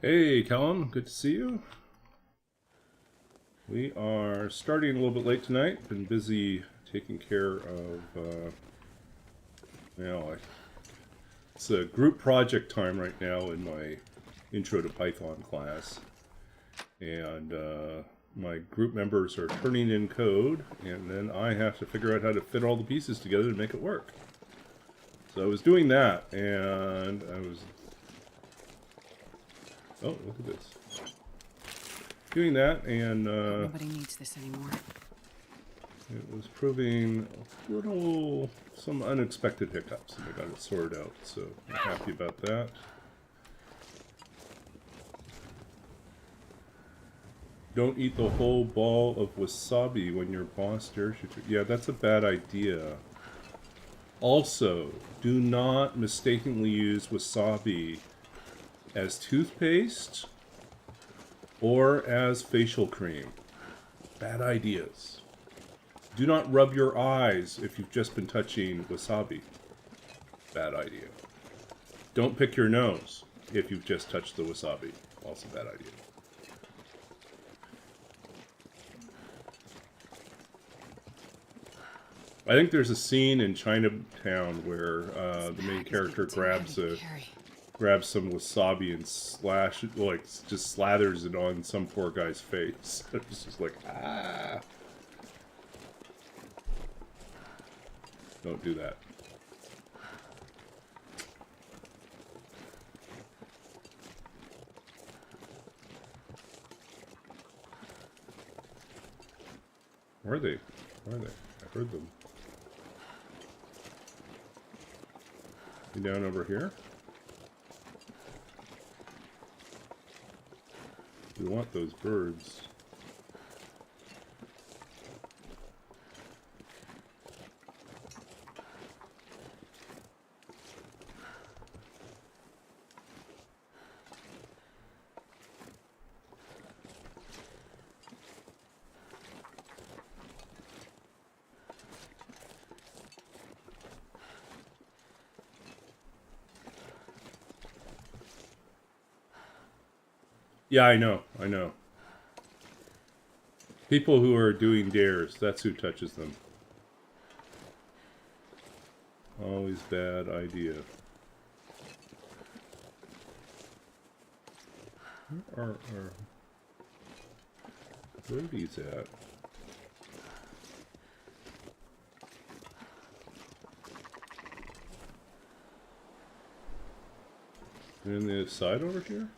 Hey, Callum, good to see you. We are starting a little bit late tonight. Been busy taking care of, well, it's a group project time right now in my Intro to Python class. And my group members are turning in code, and then I have to figure out how to fit all the pieces together to make it work. So I was doing that, and I was... Oh, look at this. Doing that, and nobody needs this anymore. it was proving a little, some unexpected hiccups, and I got it sorted out, so I'm happy about that. Don't eat the whole ball of wasabi when your boss dares you to. Yeah, that's a bad idea. Also, do not mistakenly use wasabi as toothpaste or as facial cream. Bad ideas. Do not rub your eyes if you've just been touching wasabi. Bad idea. Don't pick your nose if you've just touched the wasabi. Also bad idea. I think there's a scene in Chinatown where the main character grabs some wasabi and just slathers it on some poor guy's face. It's just like, ah. Don't do that. Where are they? Where are they? I heard them. You down over here? We want those birds. Yeah, I know. People who are doing dares, that's who touches them. Always bad idea. Where are our birdies at? And the side over here?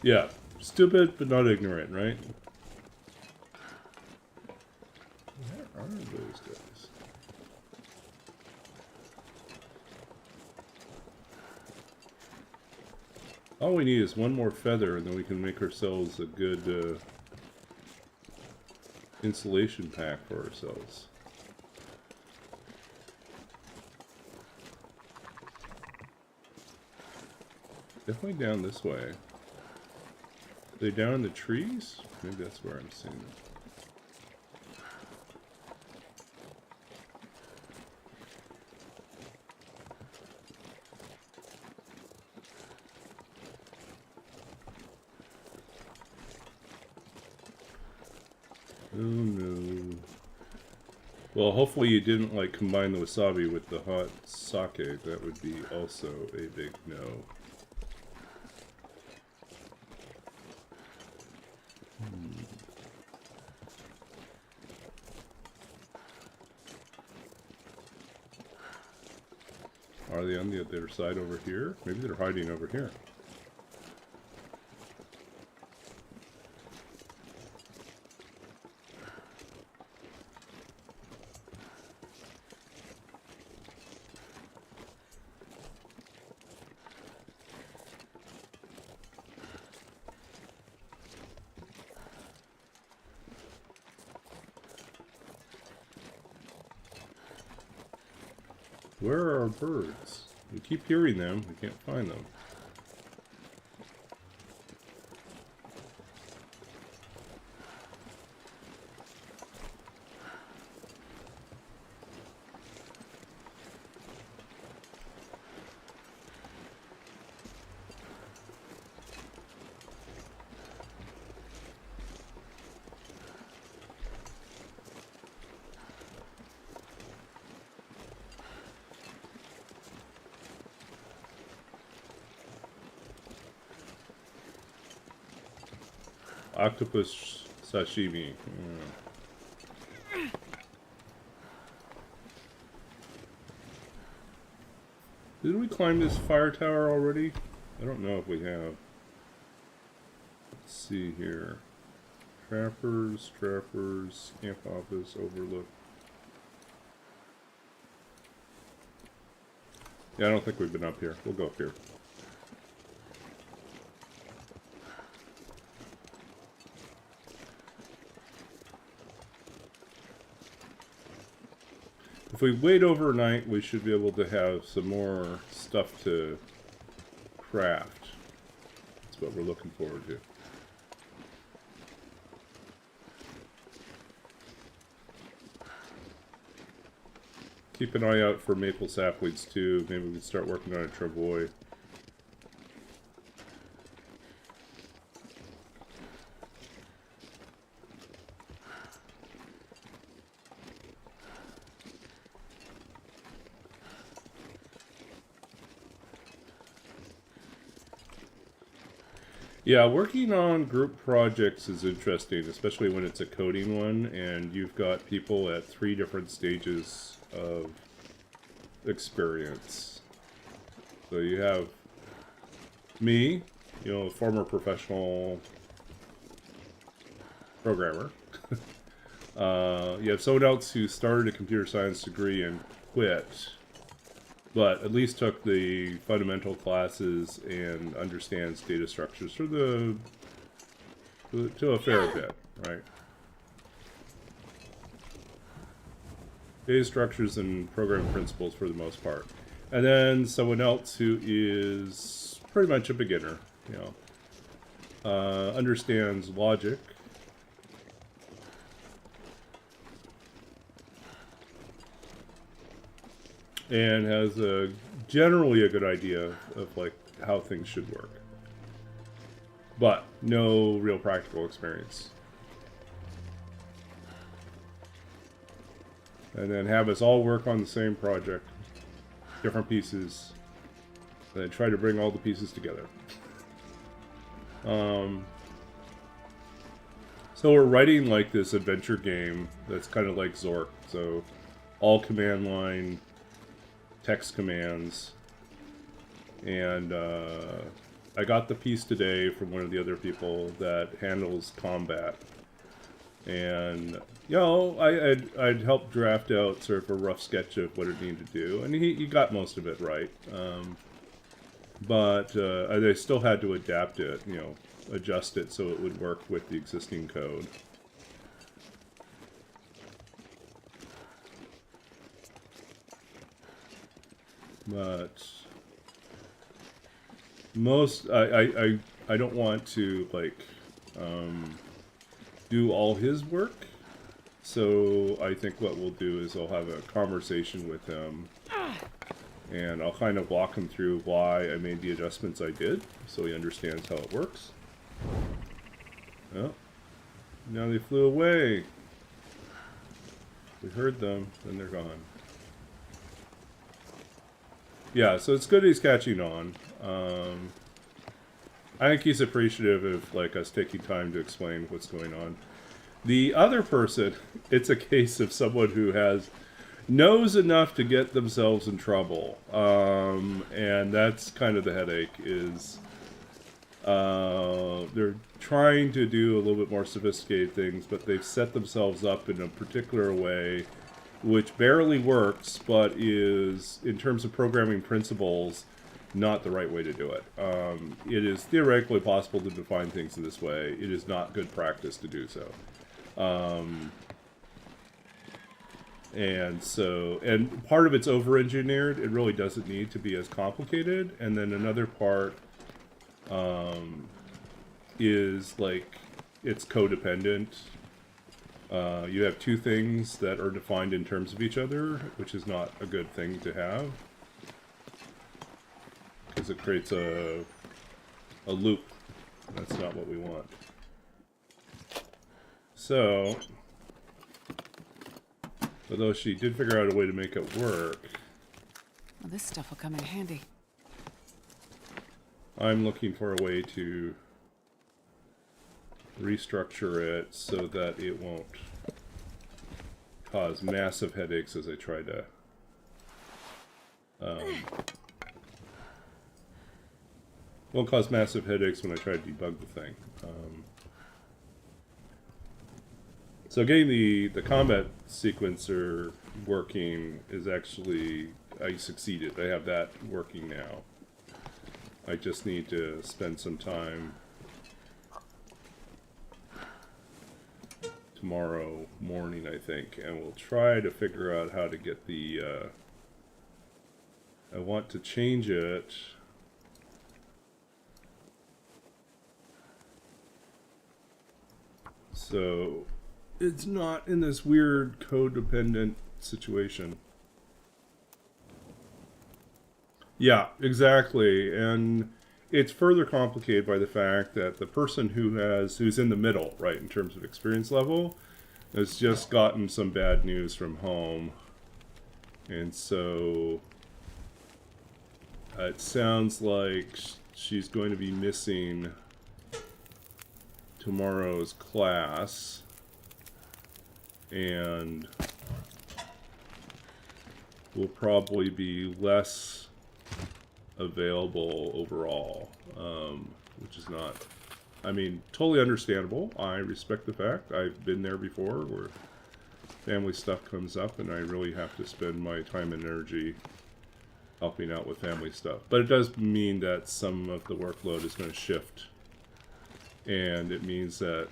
Yeah, stupid but not ignorant, right? Where are those guys? All we need is one more feather, and then we can make ourselves a good insulation pack for ourselves. Definitely down this way. Are they down in the trees? Maybe that's where I'm seeing them. Oh no. Well, hopefully you didn't like combine the wasabi with the hot sake. That would be also a big no. Are they on the other side over here? Maybe they're hiding over here. Where are our birds? We keep hearing them. We can't find them. Octopus sashimi. Did we climb this fire tower already? I don't know if we have. Let's see here. Trappers, camp office, overlook. Yeah, I don't think we've been up here. We'll go up here. If we wait overnight, we should be able to have some more stuff to craft. That's what we're looking forward to. Keep an eye out for maple saplings too. Maybe we can start working on a travois. Yeah, working on group projects is interesting, especially when it's a coding one and you've got people at 3 different stages of experience. So you have me, you know, a former professional programmer. You have someone else who started a computer science degree and quit, but at least took the fundamental classes and understands data structures to a fair bit, right? Data structures and programming principles for the most part. And then someone else who is pretty much a beginner, you know, understands logic. And has generally a good idea of like how things should work, but no real practical experience. And then have us all work on the same project, different pieces, and then try to bring all the pieces together. So we're writing like this adventure game that's kind of like Zork, so all command line text commands, and I got the piece today from one of the other people that handles combat, and you know, I'd helped draft out sort of a rough sketch of what it needed to do, and he got most of it right, but I still had to adapt it, you know, adjust it so it would work with the existing code. But most, I don't want to, like, do all his work. So I think what we'll do is I'll have a conversation with him. And I'll kind of walk him through why I made the adjustments I did, so he understands how it works. Oh, now they flew away. We heard them, then they're gone. Yeah, so it's good he's catching on. I think he's appreciative of like us taking time to explain what's going on. The other person, it's a case of someone who knows enough to get themselves in trouble, and that's kind of the headache. Is they're trying to do a little bit more sophisticated things, but they've set themselves up in a particular way which barely works, but is, in terms of programming principles, not the right way to do it. It is theoretically possible to define things in this way. It is not good practice to do so. And so, and part of it's over-engineered. It really doesn't need to be as complicated. And then another part is like it's codependent. You have two things that are defined in terms of each other, which is not a good thing to have, because it creates a loop. That's not what we want. So, although she did figure out a way to make it work, Well, this stuff will come in handy. I'm looking for a way to restructure it so that it won't cause massive headaches as I try to won't cause massive headaches when I try to debug the thing. So getting the combat sequencer working is actually, I succeeded. I have that working now. I just need to spend some time tomorrow morning, I think, and we'll try to figure out how to get the, I want to change it. So it's not in this weird codependent situation. Yeah, exactly. And it's further complicated by the fact that the person who's in the middle, right, in terms of experience level, has just gotten some bad news from home. And so it sounds like she's going to be missing tomorrow's class. And will probably be less available overall, which is not, I mean, totally understandable. I respect the fact. I've been there before where family stuff comes up and I really have to spend my time and energy helping out with family stuff. But it does mean that some of the workload is going to shift, and it means that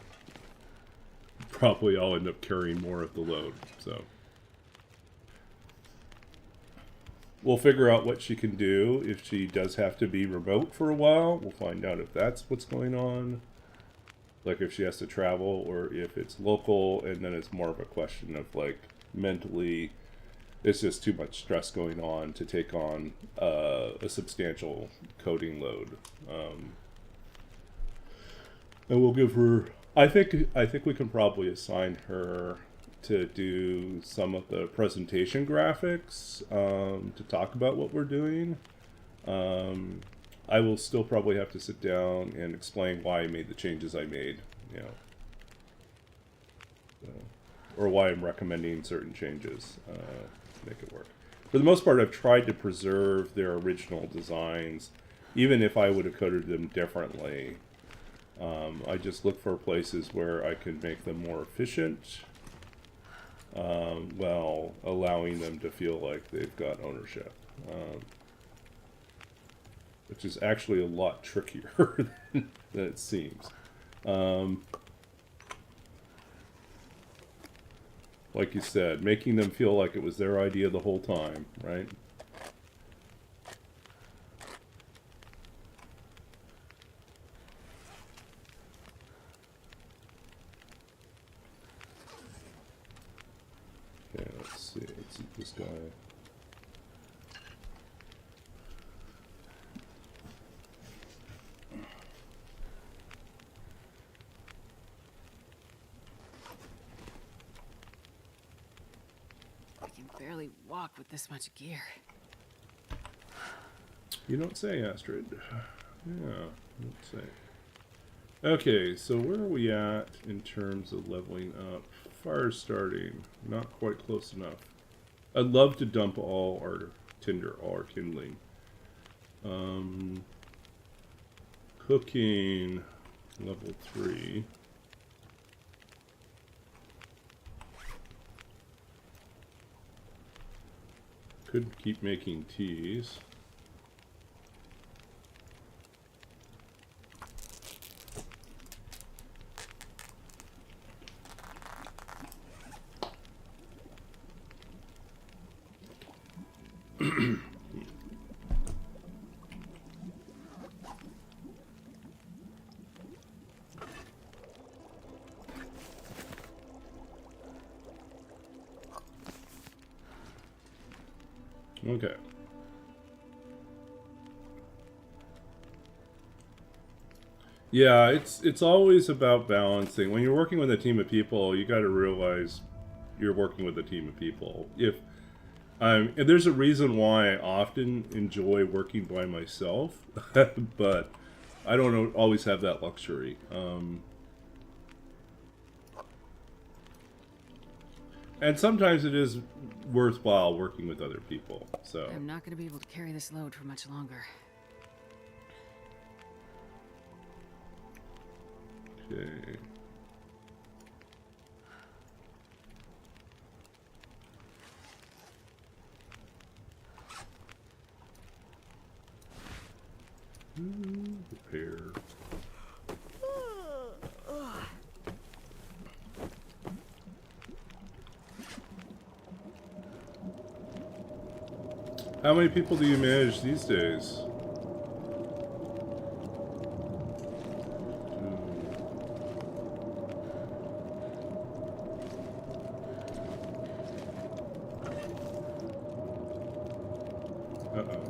probably I'll end up carrying more of the load. So we'll figure out what she can do. If she does have to be remote for a while, we'll find out if that's what's going on. Like if she has to travel, or if it's local, and then it's more of a question of like mentally, it's just too much stress going on to take on a substantial coding load. And we'll give her, I think we can probably assign her to do some of the presentation graphics, to talk about what we're doing. I will still probably have to sit down and explain why I made the changes I made, you know, or why I'm recommending certain changes to make it work. For the most part, I've tried to preserve their original designs, even if I would have coded them differently. I just look for places where I can make them more efficient, while allowing them to feel like they've got ownership, which is actually a lot trickier than it seems. Like you said, making them feel like it was their idea the whole time, right? Okay, let's see this guy. I can barely walk with this much gear. You don't say, Astrid. Yeah, let's say. Okay, so where are we at in terms of leveling up? Fire starting, not quite close enough. I'd love to dump all our tinder, all our kindling. Cooking, level 3. Could keep making teas. Okay. Yeah, it's always about balancing. When you're working with a team of people, you got to realize you're working with a team of people. If and there's a reason why I often enjoy working by myself, but I don't always have that luxury. And sometimes it is worthwhile working with other people. So I'm not gonna be able to carry this load for much longer. okay. Repair. How many people do you manage these days? Uh-oh.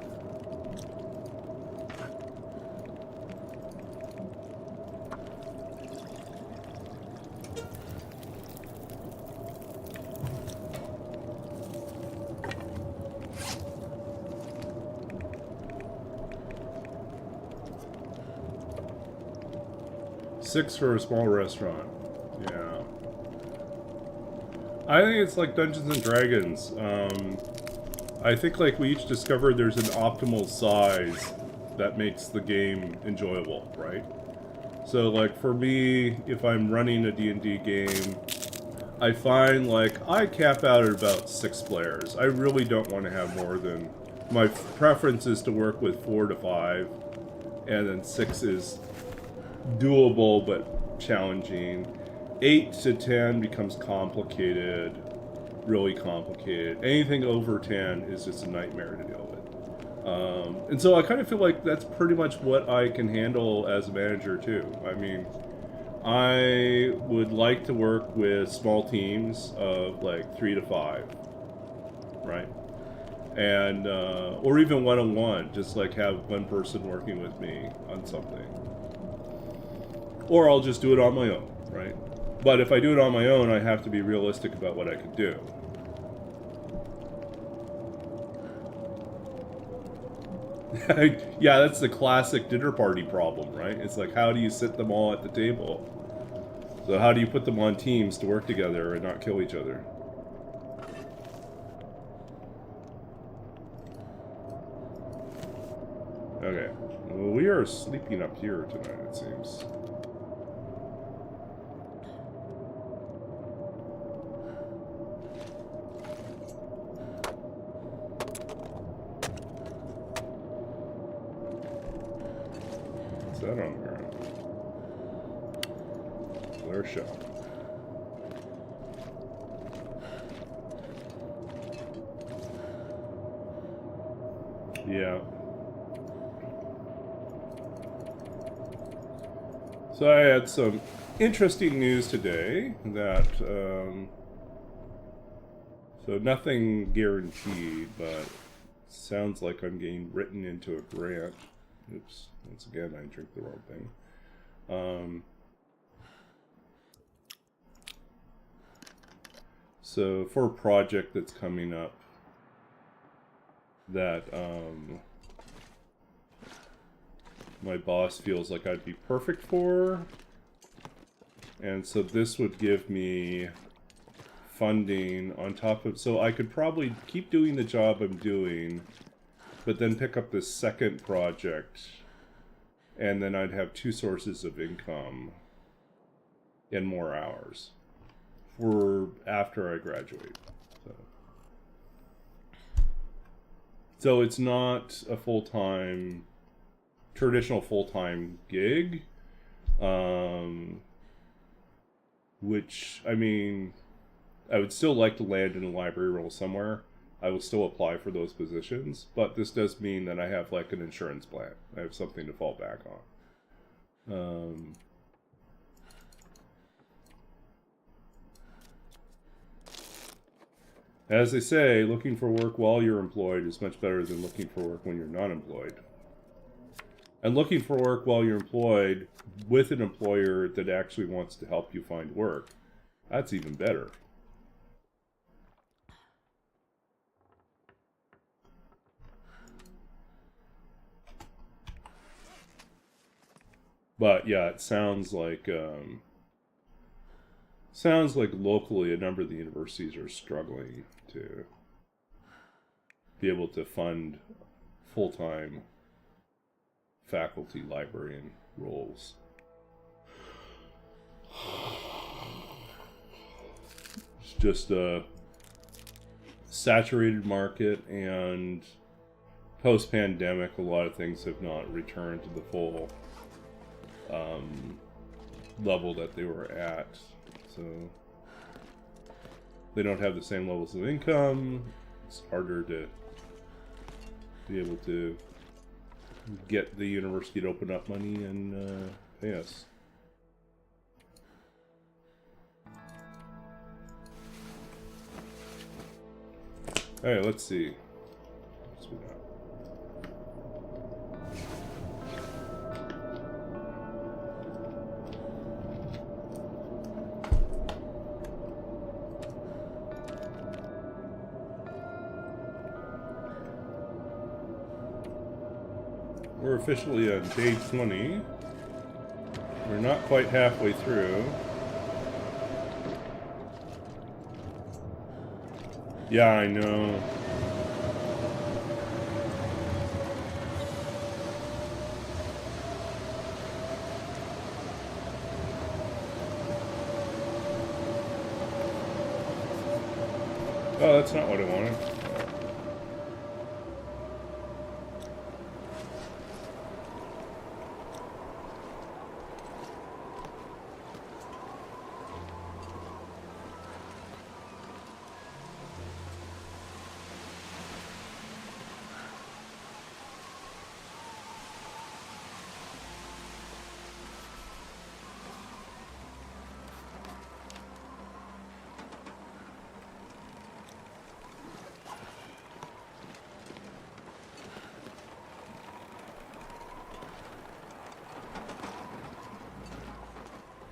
$6 for a small restaurant. Yeah. I think it's like Dungeons and Dragons. I think like we each discovered there's an optimal size that makes the game enjoyable, right? So like for me, if I'm running a D&D game, I find like I cap out at about 6 players. I really don't want to have more than... My preference is to work with 4 to 5, and then 6 is doable but challenging. 8 to 10 becomes complicated, really complicated. Anything over 10 is just a nightmare to deal with. And so I kind of feel like that's pretty much what I can handle as a manager too. I mean, I would like to work with small teams of like 3 to 5, right? And or even one-on-one, just like have one person working with me on something. Or I'll just do it on my own, right? But if I do it on my own, I have to be realistic about what I can do. Yeah, that's the classic dinner party problem, right? It's like, how do you sit them all at the table? So how do you put them on teams to work together and not kill each other? Okay. Well, we are sleeping up here tonight, it seems. What's that on the ground? Flare shot. Yeah. So I had some interesting news today that, so nothing guaranteed, but sounds like I'm getting written into a grant. Oops, once again, I drink the wrong thing. So for a project that's coming up that, my boss feels like I'd be perfect for. And so this would give me funding on top of... So I could probably keep doing the job I'm doing, but then pick up this second project, and then I'd have 2 sources of income and more hours for after I graduate. So it's not a full-time... traditional full-time gig, which, I mean, I would still like to land in a library role somewhere, I will still apply for those positions, but this does mean that I have like an insurance plan. I have something to fall back on. As they say, looking for work while you're employed is much better than looking for work when you're not employed. And looking for work while you're employed with an employer that actually wants to help you find work, that's even better. But yeah, it sounds like locally a number of the universities are struggling to be able to fund full-time faculty librarian roles. It's just a saturated market, and post-pandemic, a lot of things have not returned to the full level that they were at. So they don't have the same levels of income. It's harder to be able to get the university to open up money and pay us. Alright, let's see. What's we got? We're officially on day 20. We're not quite halfway through. Yeah, I know. Oh, that's not what I wanted.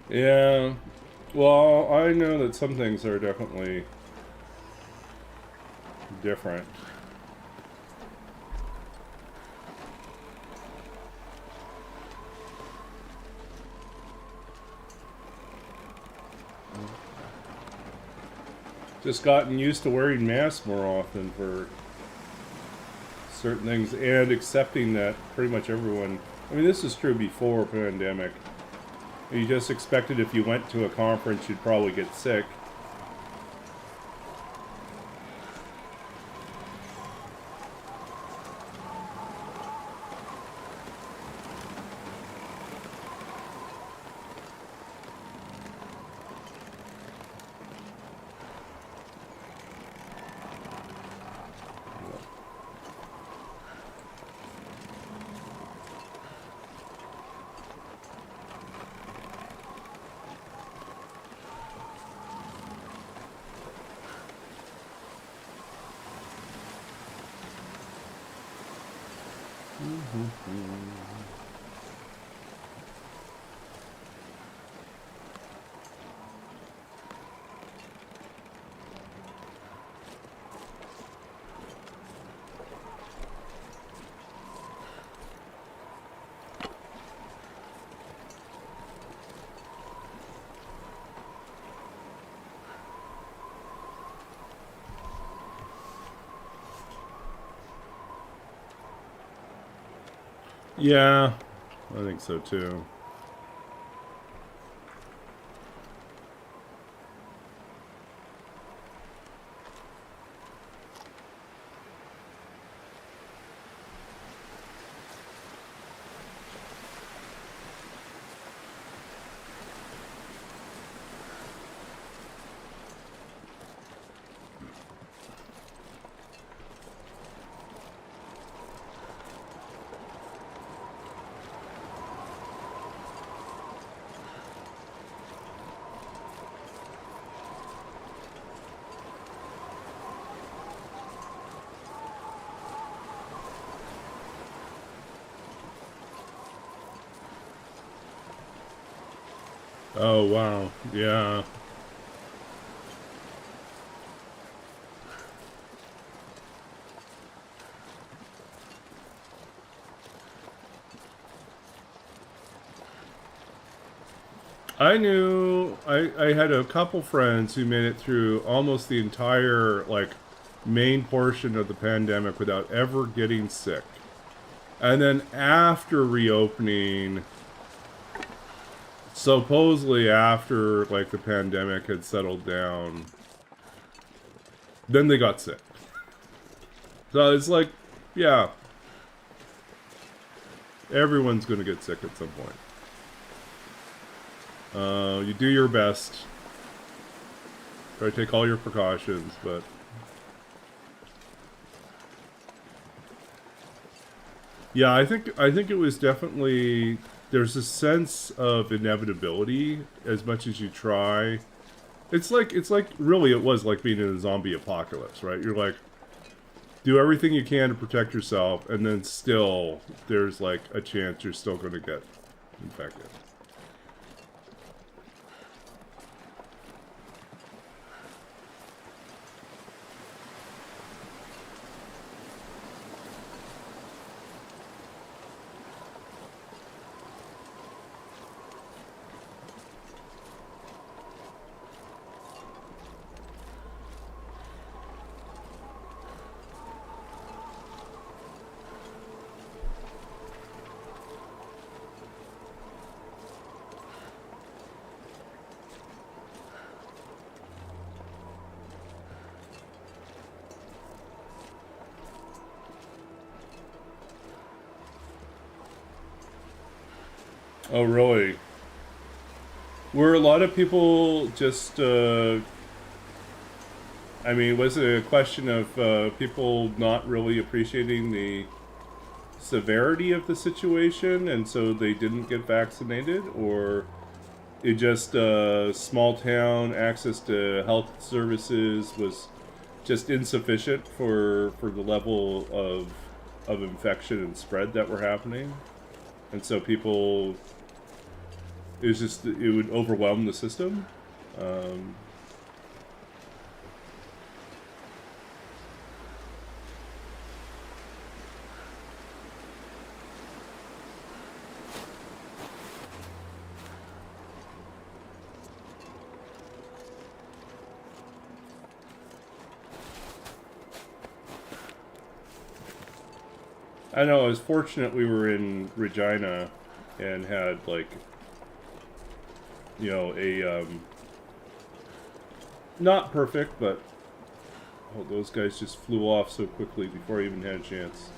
Yeah, well, I know that some things are definitely different. Just gotten used to wearing masks more often for certain things, and accepting that pretty much everyone, I mean, this is true before pandemic. You just expected if you went to a conference, you'd probably get sick. Yeah, I think so too. Oh, wow. Yeah. I had a couple friends who made it through almost the entire, like, main portion of the pandemic without ever getting sick. And then after reopening, supposedly after, like, the pandemic had settled down, then they got sick. So it's like, yeah, everyone's gonna get sick at some point. You do your best. Try to take all your precautions, but yeah, I think it was definitely, there's a sense of inevitability as much as you try. It's like really it was like being in a zombie apocalypse, right? You're like, do everything you can to protect yourself, and then still there's like a chance you're still going to get infected. Oh, really? Were a lot of people just, I mean, was it a question of people not really appreciating the severity of the situation and so they didn't get vaccinated? Or it just, small town access to health services was just insufficient for the level of infection and spread that were happening? And so people, it was just, it would overwhelm the system. Um, I know I was fortunate we were in Regina and had like, you know, a not perfect, but oh, those guys just flew off so quickly before I even had a chance.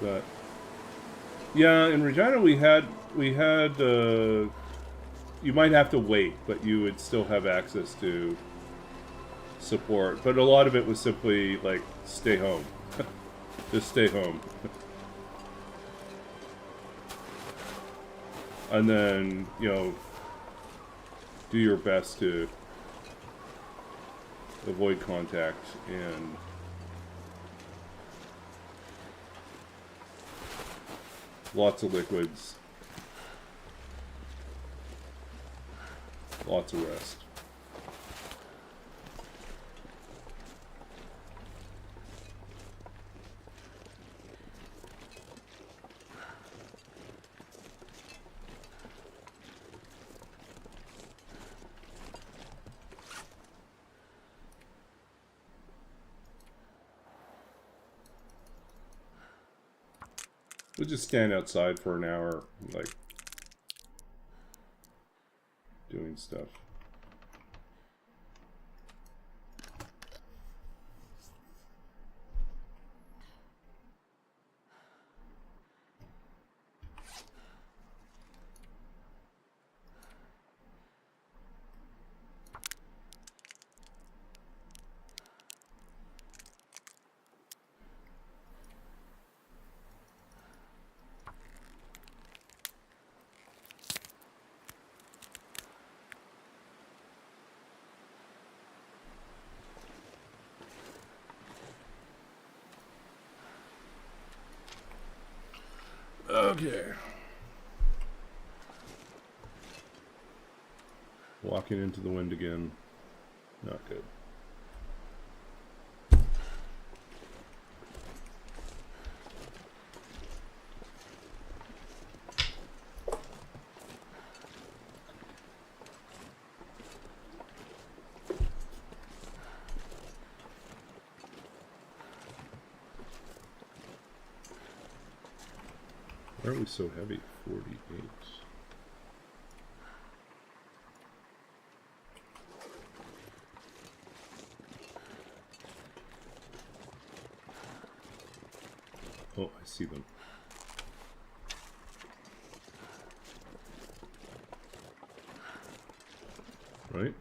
But yeah, in Regina we had you might have to wait, but you would still have access to support. But a lot of it was simply like stay home, just stay home, and then do your best to avoid contact and lots of liquids, lots of rest. We'll just stand outside for an hour, like, doing stuff. Okay. Walking into the wind again. Not good. Why are we so heavy? 48. Oh, I see them. Right?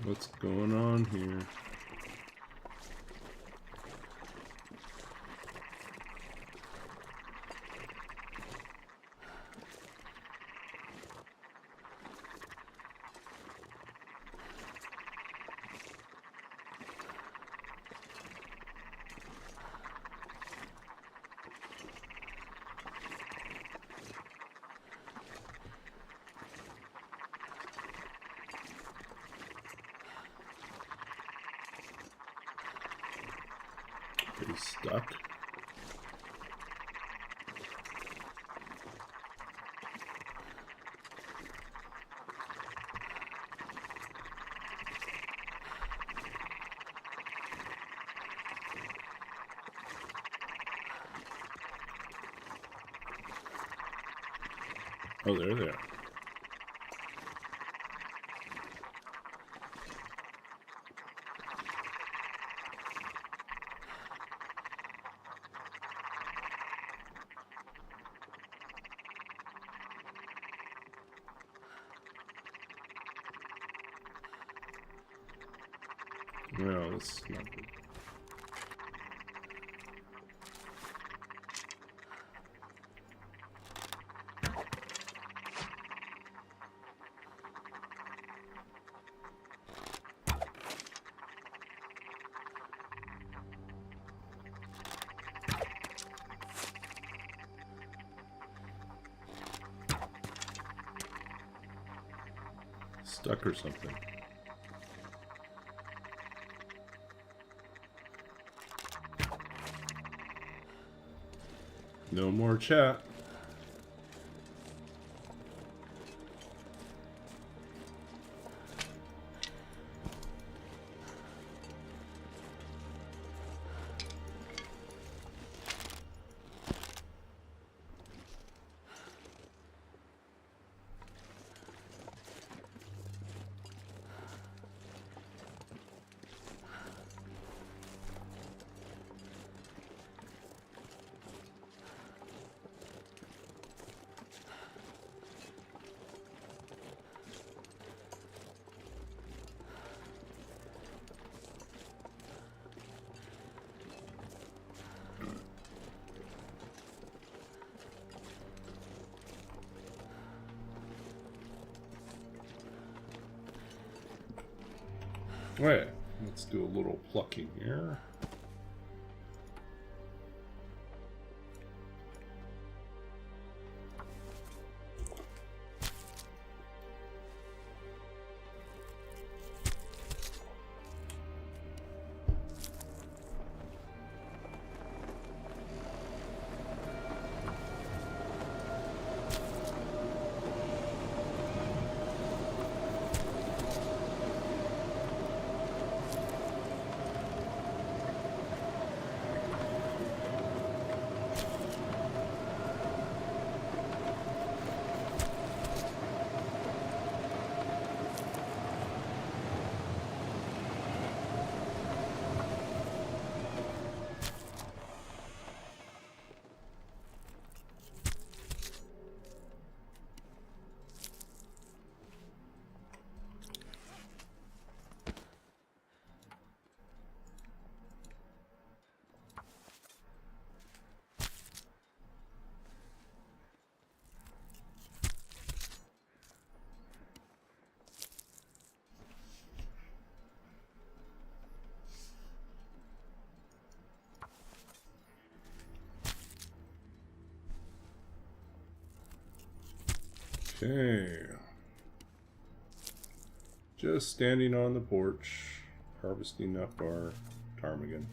What's going on here? He's stuck. Oh, they're there. No, that's not good. Stuck or something. No more chat. Alright, let's do a little plucking here. Okay. Just standing on the porch, harvesting up our ptarmigan.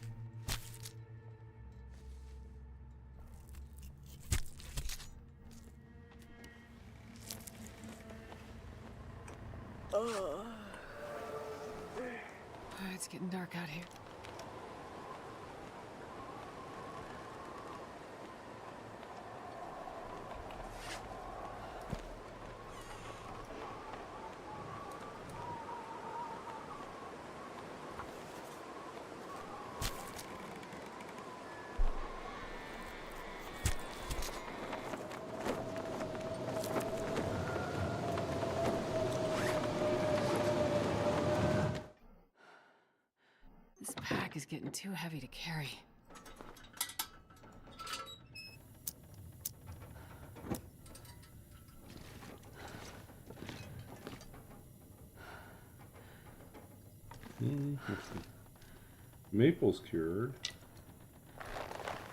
Oh, it's getting dark out here. This pack is getting too heavy to carry. Maple's cured.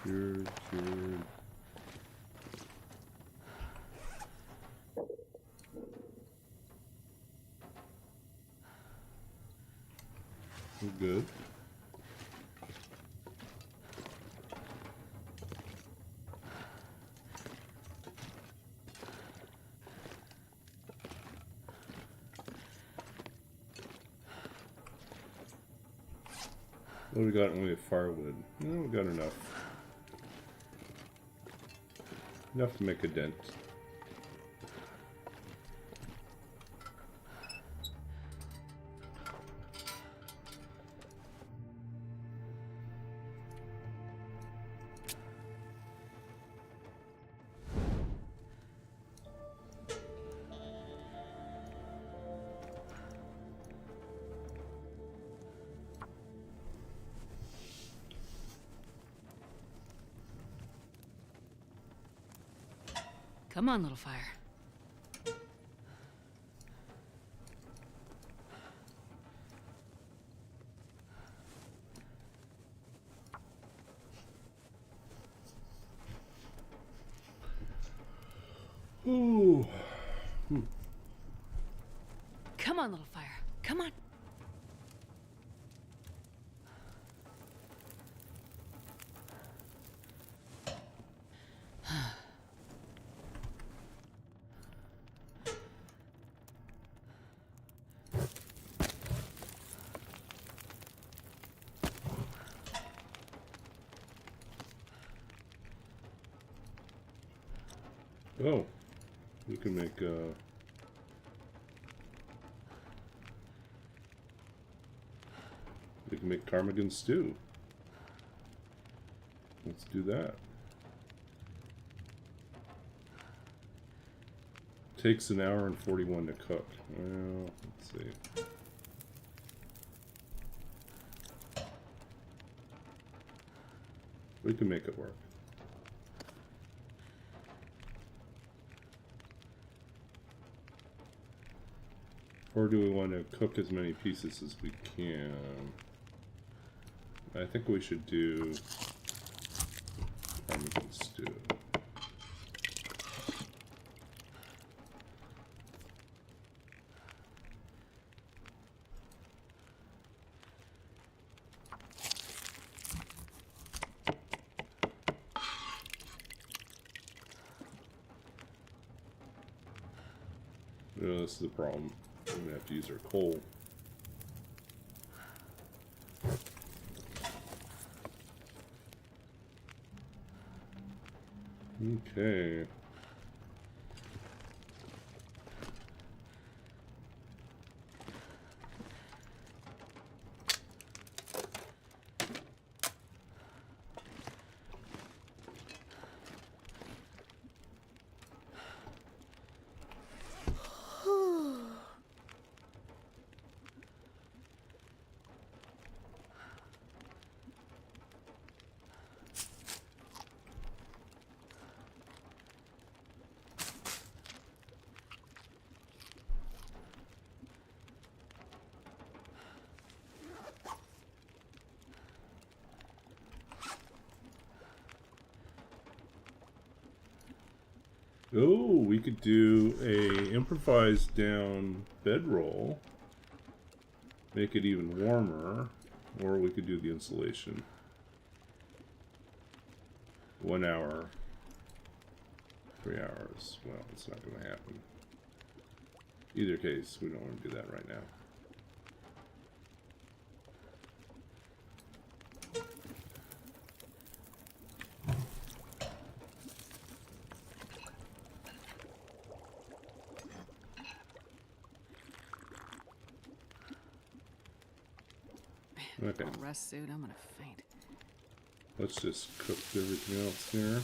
Cured. We're good. What do we got? Only a firewood. No, we got enough. Enough to make a dent. Come on, little fire. Ooh. Come on, little fire. Come on. Oh, we can make we can make ptarmigan stew. Let's do that. Takes an hour and 41 to cook. Well, let's see. We can make it work. Or do we want to cook as many pieces as we can? I think we should do ptarmigan stew. This is the problem. We're gonna have to use our coal. Okay. Oh, we could do a improvised down bedroll. Make it even warmer. Or we could do the insulation. 1 hour. 3 hours. Well, it's not going to happen. Either case, we don't want to do that right now. Okay. Rest suit, I'm gonna faint. Let's just cook everything else here.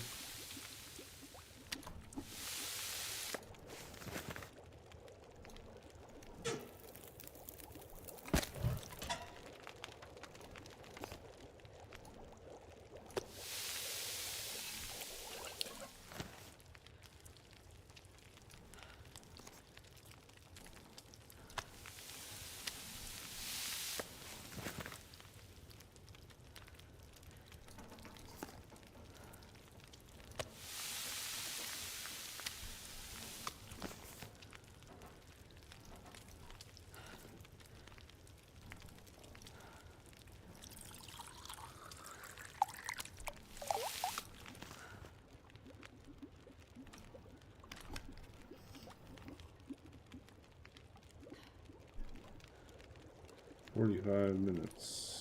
"45 minutes.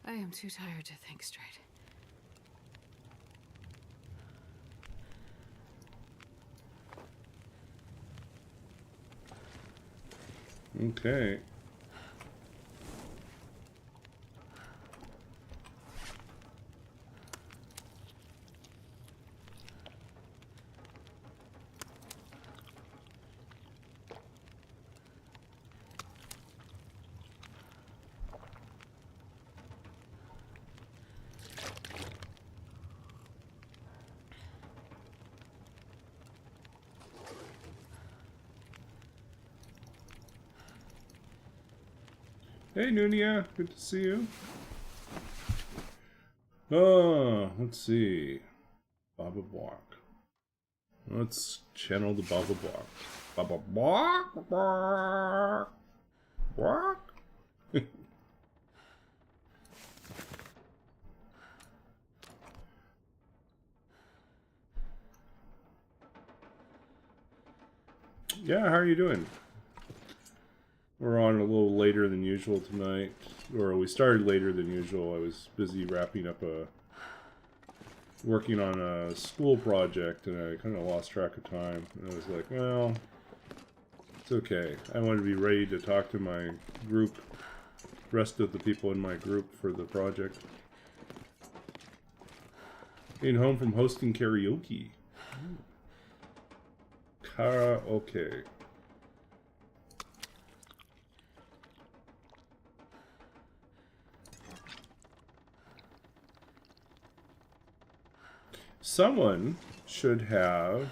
I am too tired to think straight. Okay. Hey, Nunia, good to see you. Oh, let's see. Baba Block. Let's channel the Baba Block. Baba Block? Block? Yeah, how are you doing? We're on a little later than usual tonight. Or we started later than usual. I was busy wrapping up working on a school project, and I kind of lost track of time. And I was like, well, it's okay. I want to be ready to talk to my group, rest of the people in my group for the project. Getting home from hosting karaoke. Karaoke. Someone should have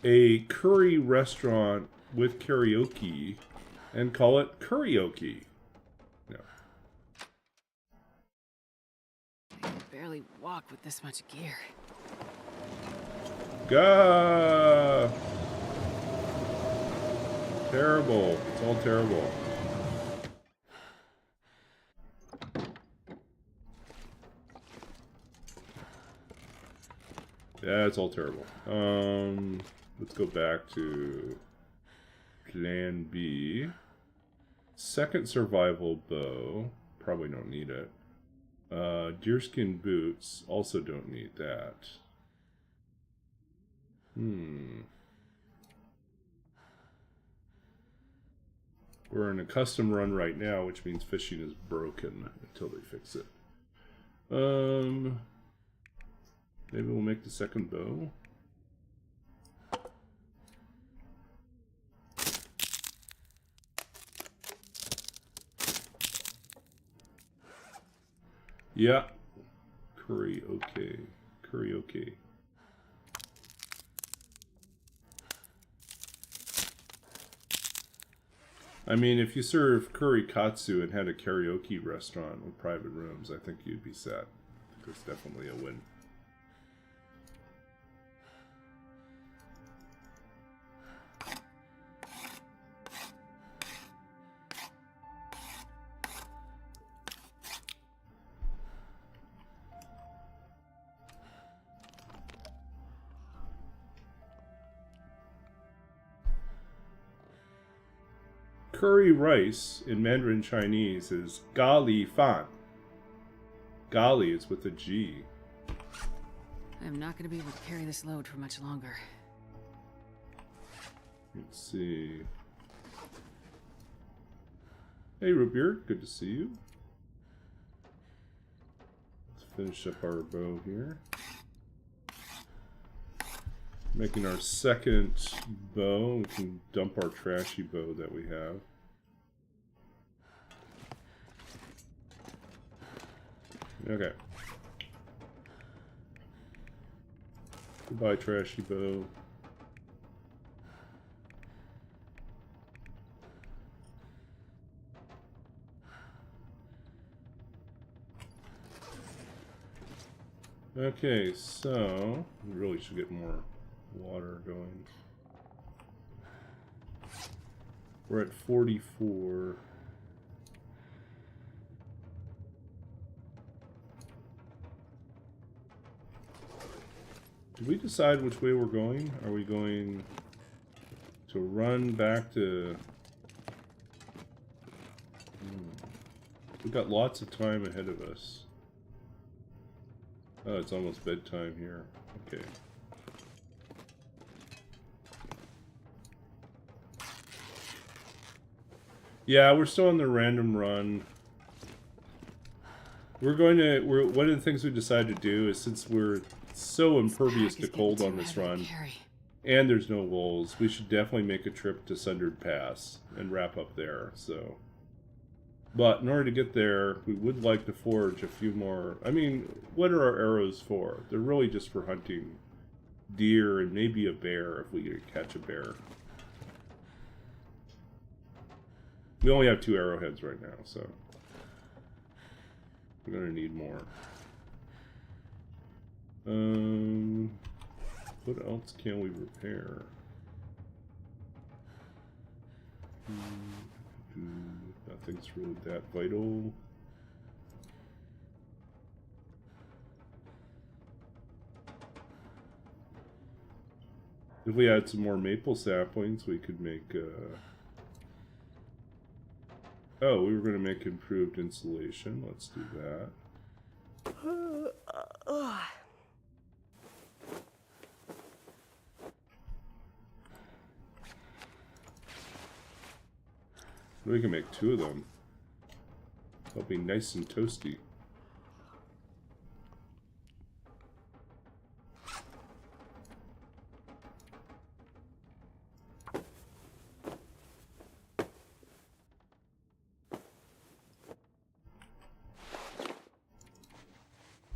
a curry restaurant with karaoke and call it karaoke. No. I can barely walk with this much gear. Gah! Terrible. It's all terrible. Yeah, it's all terrible. Let's go back to Plan B. Second survival bow. Probably don't need it. Deerskin boots. Also don't need that. We're in a custom run right now, which means fishing is broken until they fix it. Maybe we'll make the second bow. Yeah. Curry, okay. Curry, okay. I mean, if you serve curry katsu and had a karaoke restaurant with private rooms, I think you'd be set. I think it's definitely a win. Curry rice in Mandarin Chinese is ga li fan. Gali is with a G. I'm not gonna be able to carry this load for much longer. Let's see. Hey, Rootbeard, good to see you. Let's finish up our bow here. Making our second bow. We can dump our trashy bow that we have. Okay. Goodbye, trashy bow. Okay, so we really should get more water going. We're at 44. Did we decide which way we're going? Are we going to run back to... We've got lots of time ahead of us. Oh, it's almost bedtime here. Okay. Yeah, we're still on the random run. One of the things we decided to do is, since we're so impervious to cold on this run, and there's no wolves, we should definitely make a trip to Sundered Pass and wrap up there, so. But in order to get there, we would like to forge a few more. I mean, what are our arrows for? They're really just for hunting deer and maybe a bear if we can catch a bear. We only have 2 arrowheads right now, so we're gonna need more. What else can we repair? Nothing's really that vital. If we had some more maple saplings, we could make oh, we were going to make improved insulation. Let's do that. We can make 2 of them. They'll be nice and toasty.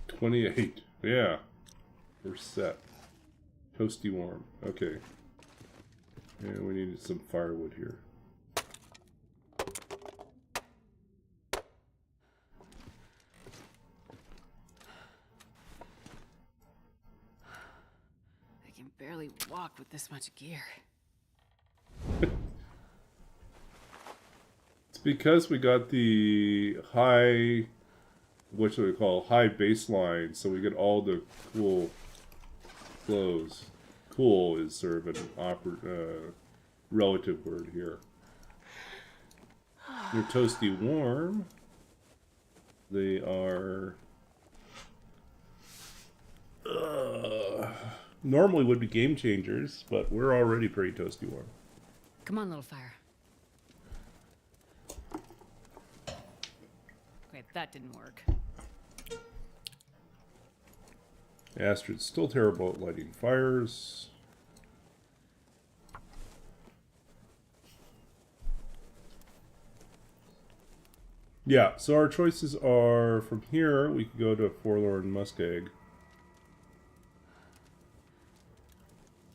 $28. Yeah. We're set. Toasty warm. Okay. And we needed some firewood here. Barely walk with this much gear. It's because we got the high, what should we call, high baseline, so we get all the cool clothes. Cool is sort of an relative word here. They're toasty warm. They are... normally would be game changers, but we're already pretty toasty warm. Come on, little fire. Wait, that didn't work. Astrid's still terrible at lighting fires. Yeah, so our choices are from here, we could go to Forlorn Muskeg.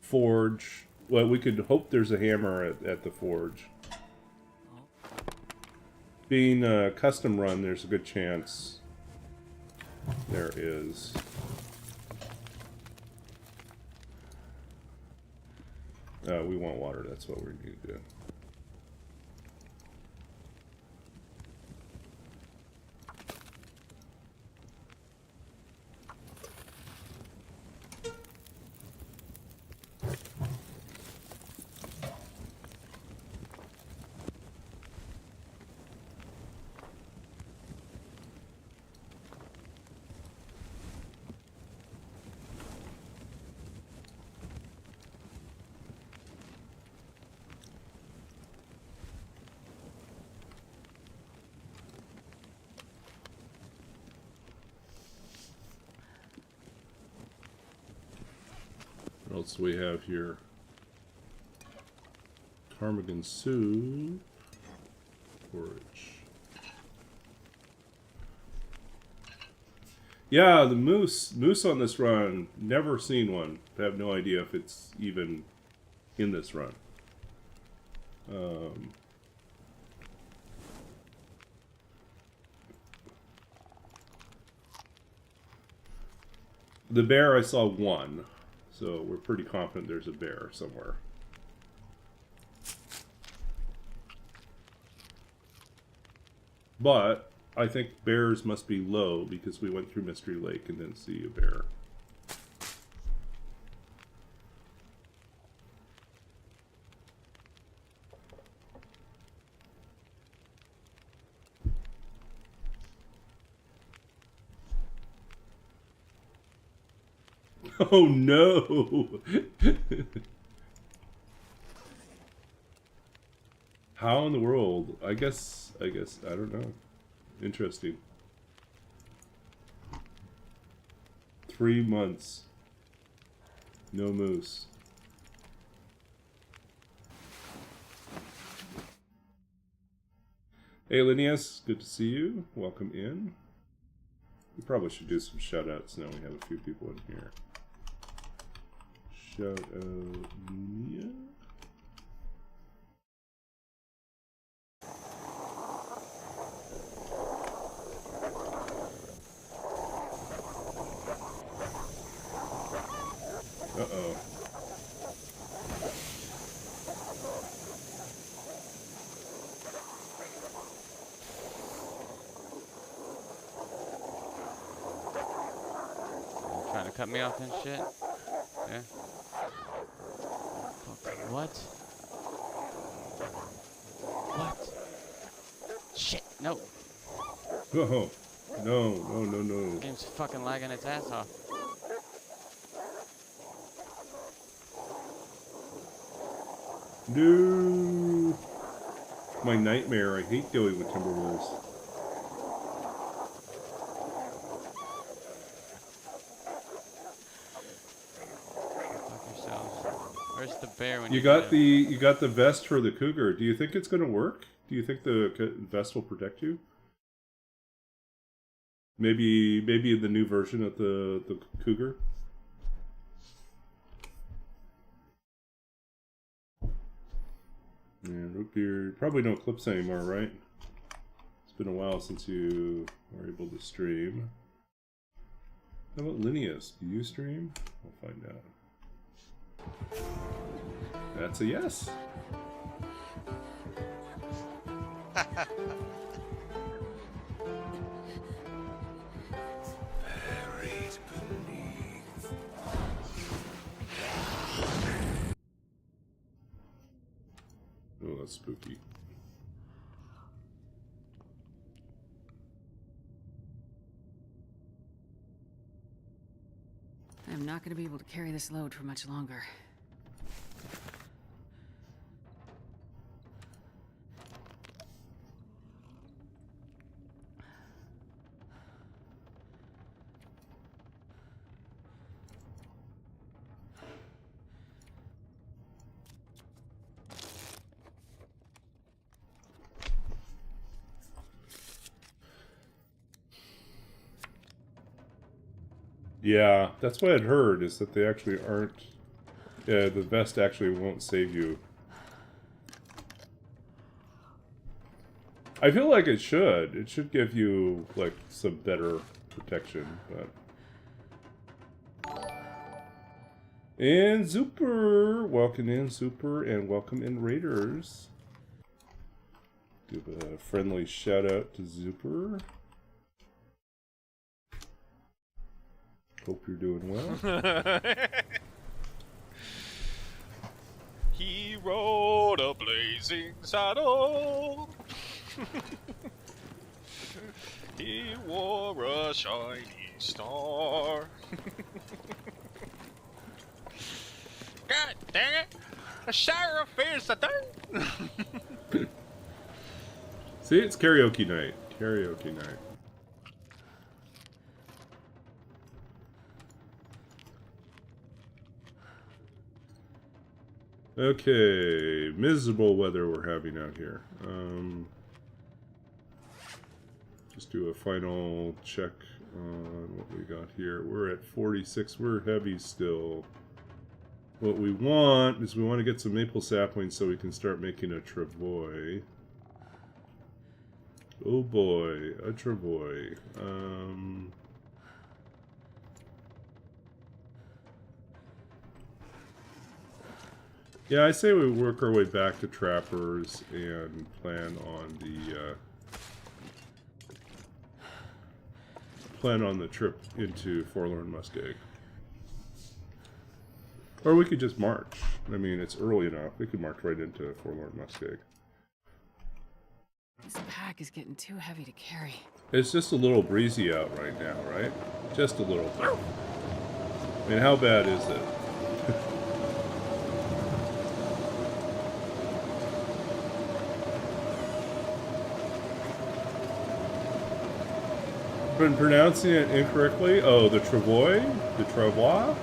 Forge. Well, we could hope there's a hammer at the forge. Being a custom run, there's a good chance there is. We want water, that's what we need to do. What else do we have here? Ptarmigan soup. Forage. Yeah, the moose on this run, never seen one. I have no idea if it's even in this run. The bear, I saw one, so we're pretty confident there's a bear somewhere. But I think bears must be low because we went through Mystery Lake and didn't see a bear. Oh no! How in the world? I guess, I don't know. Interesting. 3 months. No moose. Hey Linnaeus, good to see you. Welcome in. We probably should do some shoutouts now we have a few people in here. Shout out Nia. Uh-oh. Trying to cut me off and shit? Yeah. What? What? Shit, no. Oh, no. Game's fucking lagging its ass off. No. My nightmare. I hate going with timberwolves. Fuck yourselves. Where's the bear when You got the vest for the cougar. Do you think it's gonna work? Do you think the vest will protect you? Maybe in the new version of the cougar. Yeah, root beer. Probably no clips anymore, right? It's been a while since you were able to stream. How about Linnaeus? Do you stream? We'll find out. That's a yes. Buried beneath. Oh, that's spooky. I'm not going to be able to carry this load for much longer. Yeah, that's what I'd heard, is that they actually aren't... the vest actually won't save you. I feel like it should. It should give you, like, some better protection, but... And Zuper! Welcome in, Zuper, and welcome in, Raiders. Give a friendly shout out to Zuper. Hope you're doing well. He rode a blazing saddle. He wore a shiny star. God dang it! The sheriff is the thing. See, it's karaoke night. Karaoke night. Okay, miserable weather we're having out here. Just do a final check on what we got here. We're at 46. We're heavy still. What we want is we want to get some maple saplings so we can start making a travois. Oh boy, a travois. Yeah, I say we work our way back to trappers and plan on the trip into Forlorn Muskeg. Or we could just march. I mean, it's early enough. We could march right into Forlorn Muskeg. This pack is getting too heavy to carry. It's just a little breezy out right now, right? Just a little bit. I mean, how bad is it? Been pronouncing it incorrectly? Oh, the travois? The travois?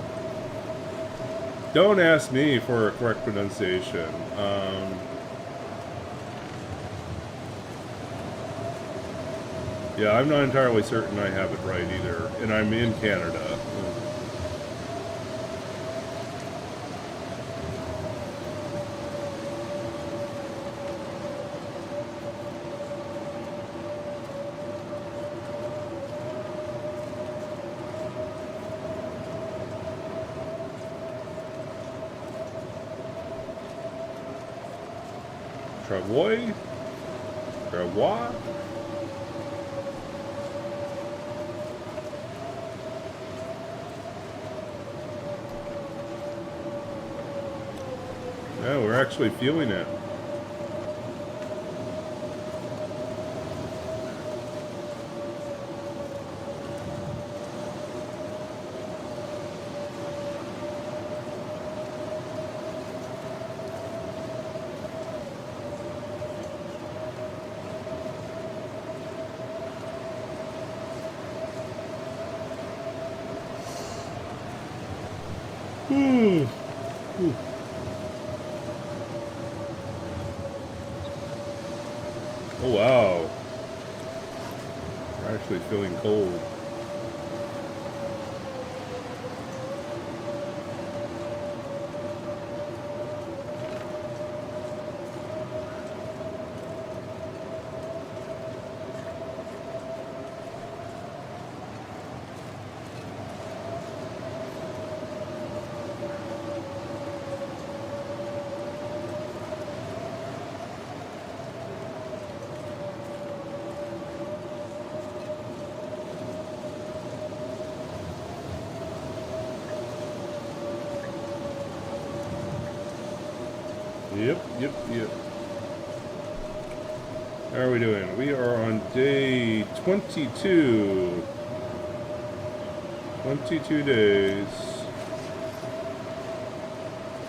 Don't ask me for a correct pronunciation. Yeah, I'm not entirely certain I have it right either, and I'm in Canada. Travois? Travois? Yeah, we're actually feeling it. Oh wow. We're actually feeling cold. Yep. How are we doing? We are on day 22. 22 days.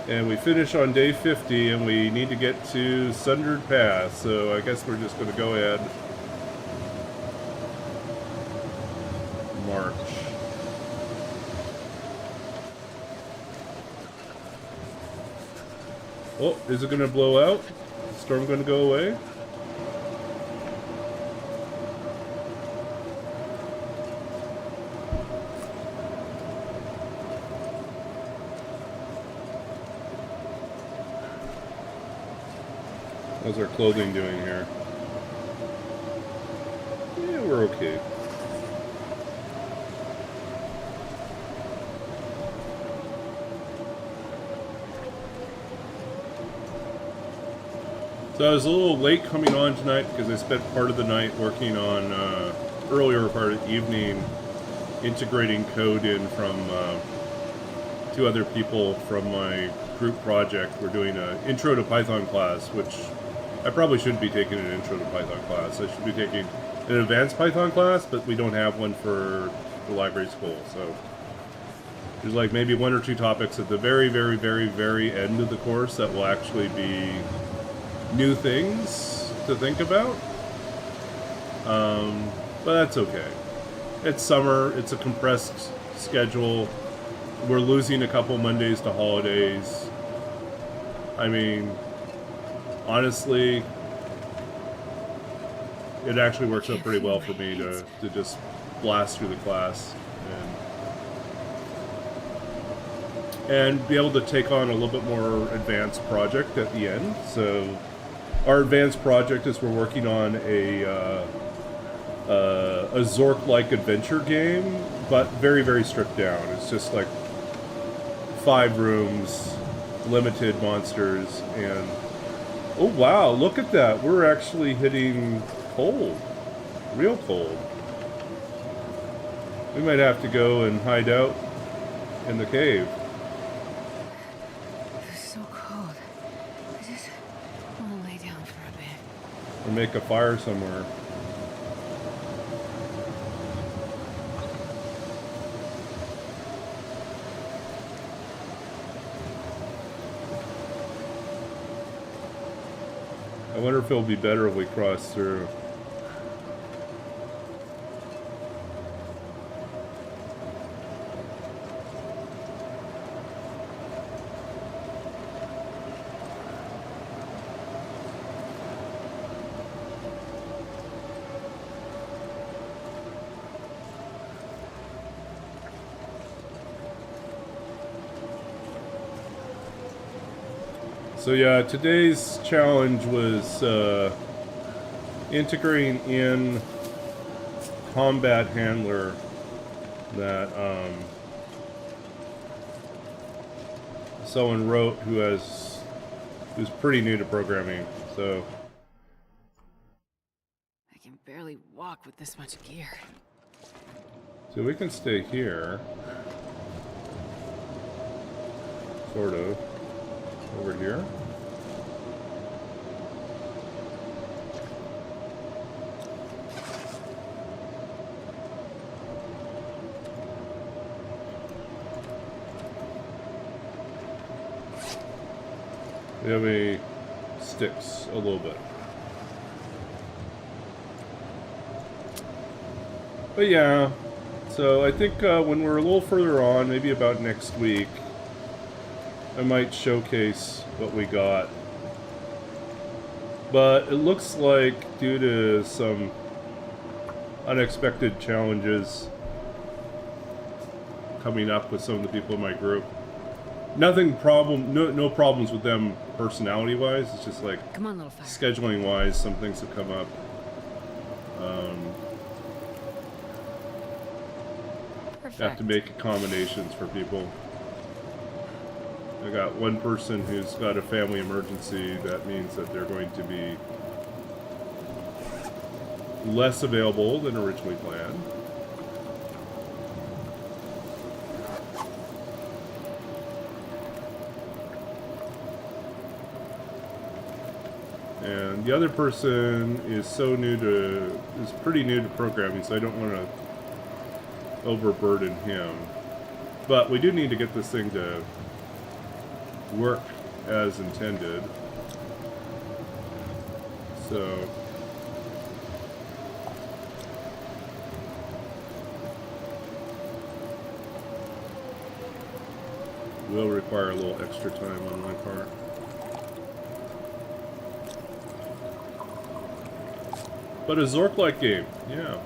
And we finish on day 50, and we need to get to Sundered Pass, so I guess we're just going to go ahead. March. Oh, is it going to blow out? Storm going to go away? How's our clothing doing here? Yeah, we're okay. So I was a little late coming on tonight because I spent part of the night working on, earlier part of the evening, integrating code in from two other people from my group project. We're doing an Intro to Python class, which I probably shouldn't be taking an Intro to Python class. I should be taking an Advanced Python class, but we don't have one for the library school. So there's like maybe one or two topics at the very, very, very, very end of the course that will actually be new things to think about. But that's okay. It's summer, it's a compressed schedule. We're losing a couple Mondays to holidays. I mean, honestly, it actually works out pretty well for me to just blast through the class and be able to take on a little bit more advanced project at the end. So our advanced project is we're working on a Zork-like adventure game, but very, very stripped down. It's just like 5 rooms, limited monsters, and oh wow, look at that! We're actually hitting cold, real cold. We might have to go and hide out in the cave. It's so cold. I just want to lay down for a bit. Or make a fire somewhere. I wonder if it'll be better if we cross through. So yeah, today's challenge was integrating in combat handler that someone wrote who's pretty new to programming. So I can barely walk with this much gear. we can stay here, sort of. Over here. We have a sticks a little bit. But yeah, so I think when we're a little further on, maybe about next week, I might showcase what we got. But it looks like, due to some unexpected challenges coming up with some of the people in my group, no problems with them personality-wise. It's just like, Come on, little fire. scheduling-wise, some things have come up. Perfect. Have to make accommodations for people. I got one person who's got a family emergency. That means that they're going to be less available than originally planned. And the other person is pretty new to programming, so I don't want to overburden him. But we do need to get this thing to work as intended. So will require a little extra time on my part. But a Zork-like game, yeah.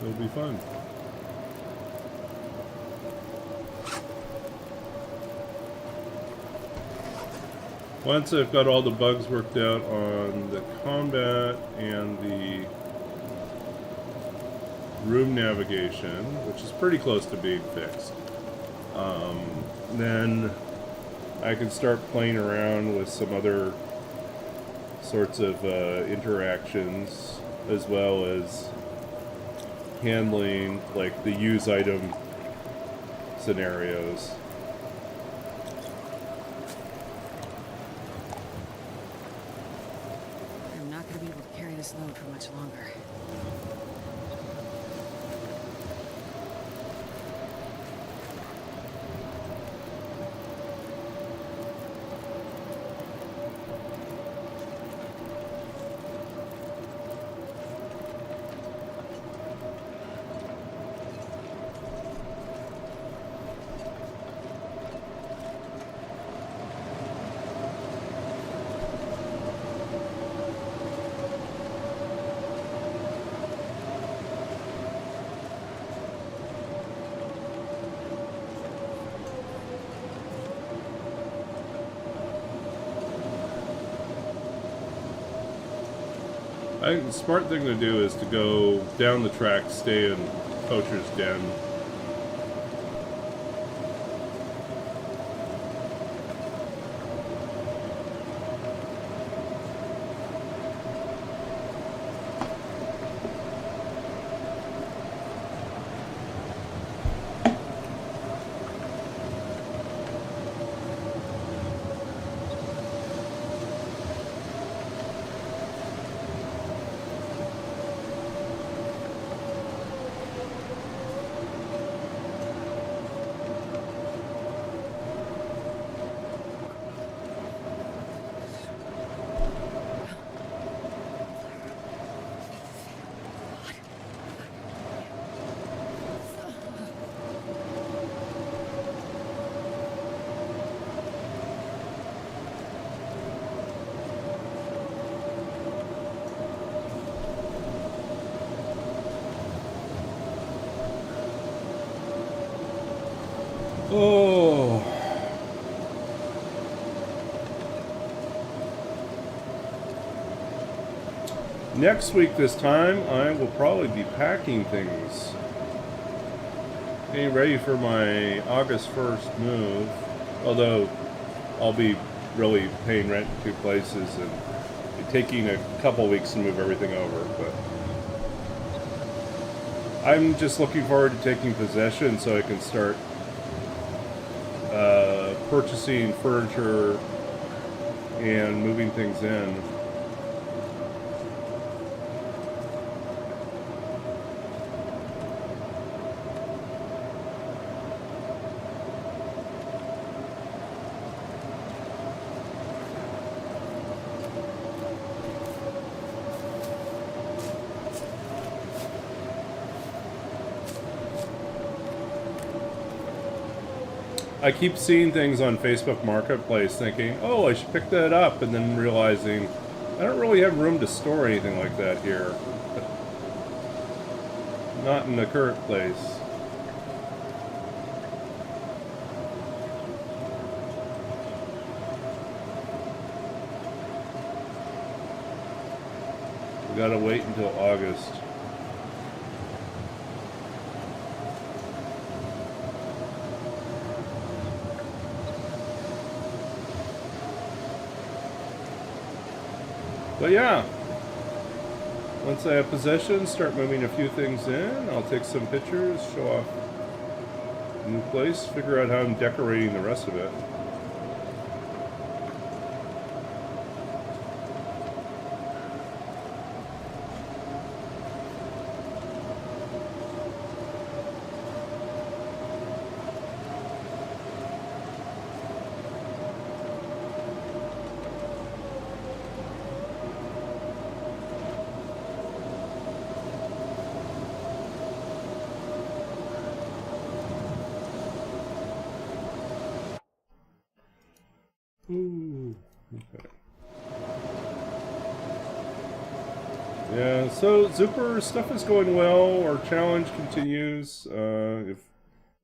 It'll be fun. Once I've got all the bugs worked out on the combat and the room navigation, which is pretty close to being fixed, then I can start playing around with some other sorts of interactions, as well as handling like the use item scenarios. I'm not gonna be able to carry this load for much longer. I think the smart thing to do is to go down the track, stay in Poacher's Den. Oh. Next week this time, I will probably be packing things. Getting ready for my August 1st move. Although, I'll be really paying rent in 2 places and taking a couple weeks to move everything over, but I'm just looking forward to taking possession so I can start purchasing furniture and moving things in. I keep seeing things on Facebook Marketplace thinking, oh, I should pick that up, and then realizing I don't really have room to store anything like that here. Not in the current place. We gotta wait until August. But yeah, once I have possession, start moving a few things in. I'll take some pictures, show off the new place, figure out how I'm decorating the rest of it. Ooh, okay. Yeah, so Zuper, stuff is going well. Our challenge continues. If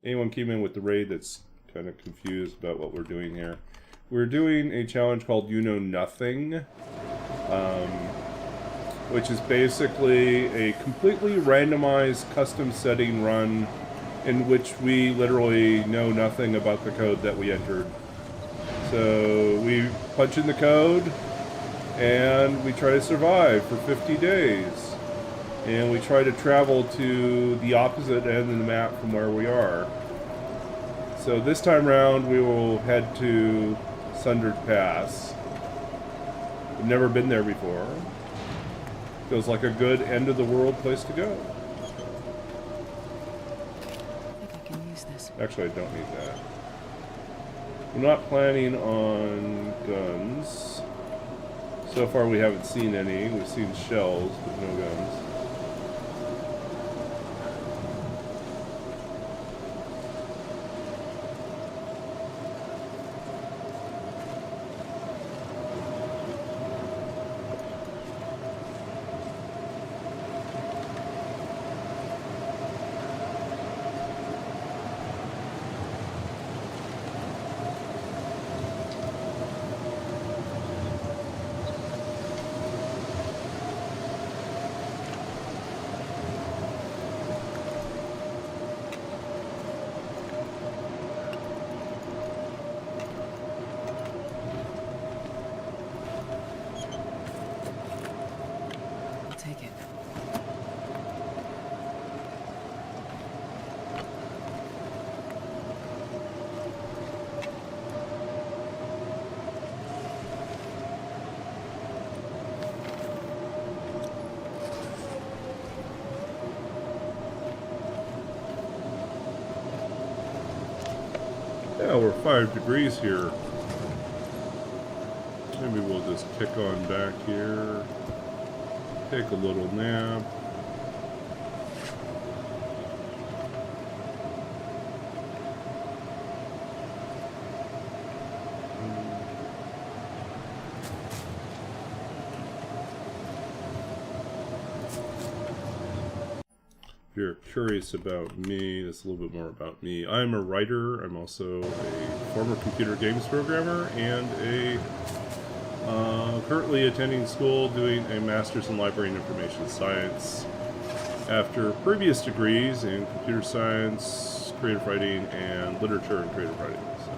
anyone came in with the raid that's kind of confused about what we're doing here. we're doing a challenge called You Know Nothing, which is basically a completely randomized custom setting run in which we literally know nothing about the code that we entered. So we punch in the code and we try to survive for 50 days. And we try to travel to the opposite end of the map from where we are. So this time around we will head to Sundered Pass. We've never been there before. Feels like a good end of the world place to go. I think I can use this. Actually, I don't need that. We're not planning on guns. So far we haven't seen any. We've seen shells, but no guns. I'll take it. Yeah, we're 5 degrees here. Maybe we'll just kick on back here. Take a little nap. If you're curious about me, that's a little bit more about me. I'm a writer. I'm also a former computer games programmer and a currently attending school doing a master's in library and information science after previous degrees in computer science, creative writing, and literature and creative writing. So.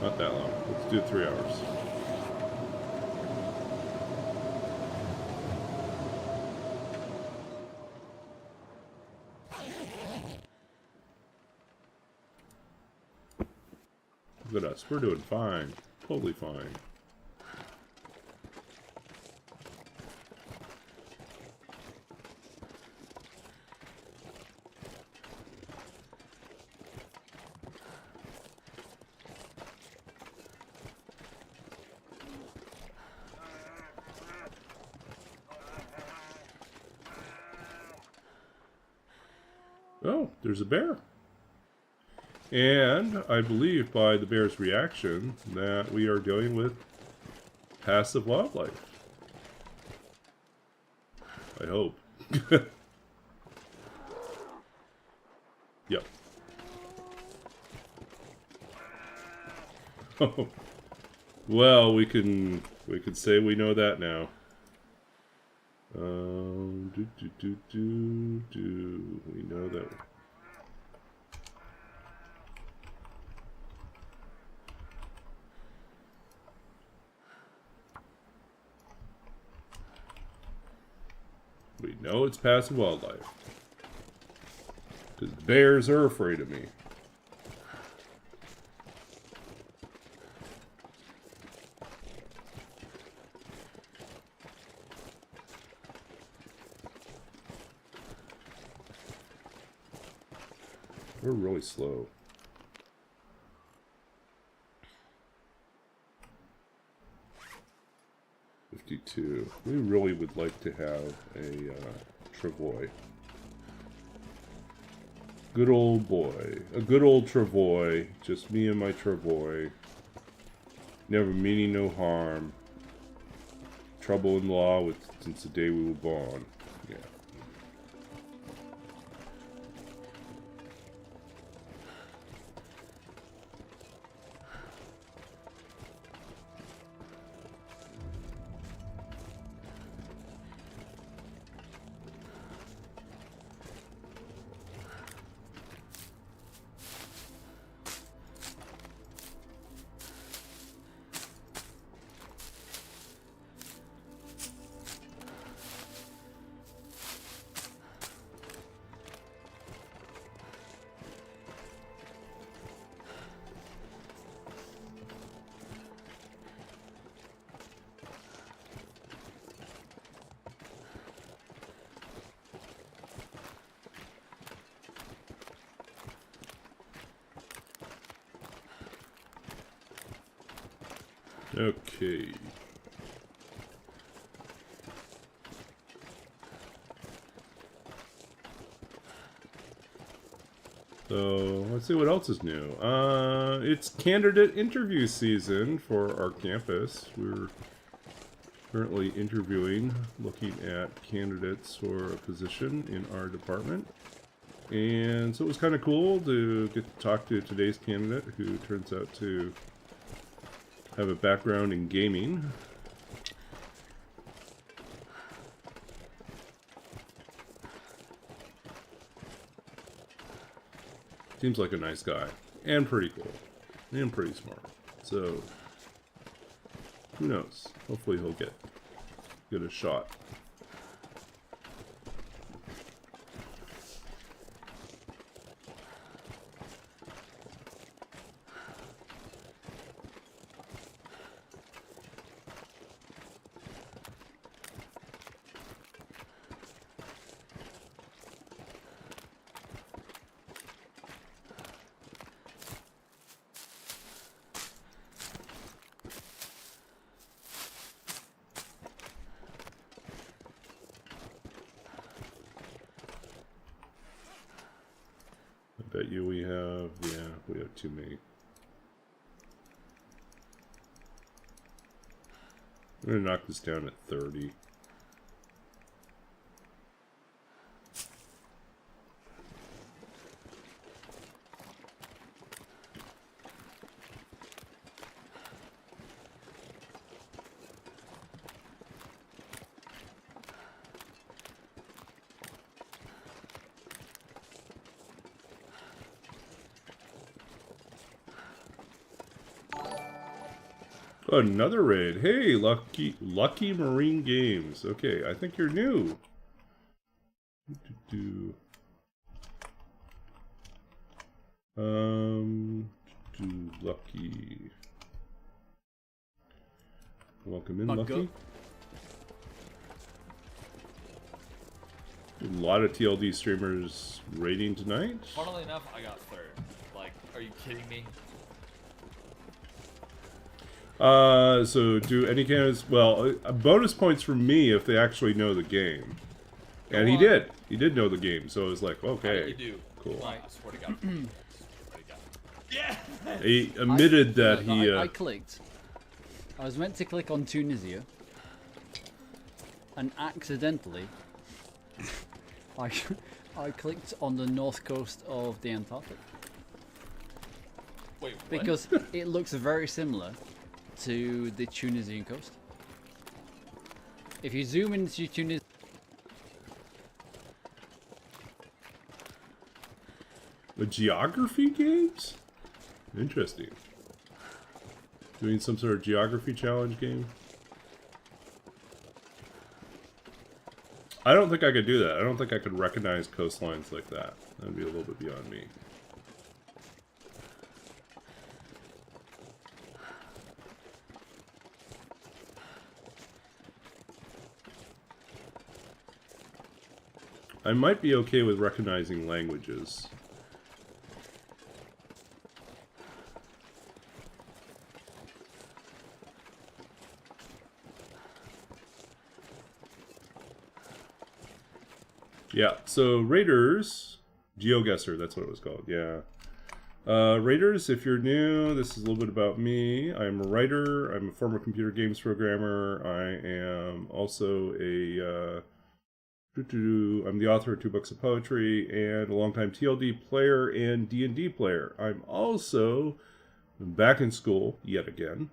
Not that long. Let's do 3 hours. Look at us. We're doing fine. Totally fine. Oh, there's a bear. And I believe by the bear's reaction that we are dealing with passive wildlife. I hope. Yep. Oh. Well, we could say we know that now. We know that. We know it's passive wildlife. Because bears are afraid of me. We're really slow. We really would like to have a travois. Good old boy. A good old travois. Just me and my travois. Never meaning no harm. Trouble in law with since the day we were born. Yeah. Okay. So, let's see what else is new. It's candidate interview season for our campus. We're currently interviewing, looking at candidates for a position in our department. And so it was kind of cool to get to talk to today's candidate, who turns out to have a background in gaming. Seems like a nice guy. And pretty cool. And pretty smart. So, who knows? Hopefully he'll get a shot. Bet you we have too many. I'm gonna knock this down at 30. Another raid. Hey, Lucky Marine Games. Okay, I think you're new. Lucky. Welcome in, Lucky. A lot of TLD streamers raiding tonight. Funnily enough, I got third. Like, are you kidding me? So do any candidates, well, bonus points from me if they actually know the game. And he did. He did know the game, so it was like, okay. You do. Cool. I swear to God. I swear to God. Yeah! He admitted that he, I clicked. I was meant to click on Tunisia. And accidentally, I clicked on the north coast of the Antarctic. Wait, what? Because it looks very similar to the Tunisian coast. If you zoom into Tunisia, the geography games? Interesting. Doing some sort of geography challenge game? I don't think I could do that. I don't think I could recognize coastlines like that. That'd be a little bit beyond me. I might be okay with recognizing languages. Yeah, so Raiders, GeoGuessr, that's what it was called, yeah. Raiders, if you're new, this is a little bit about me. I'm a writer. I'm a former computer games programmer. I am also I'm the author of 2 books of poetry and a longtime TLD player and D&D player. I'm also back in school yet again,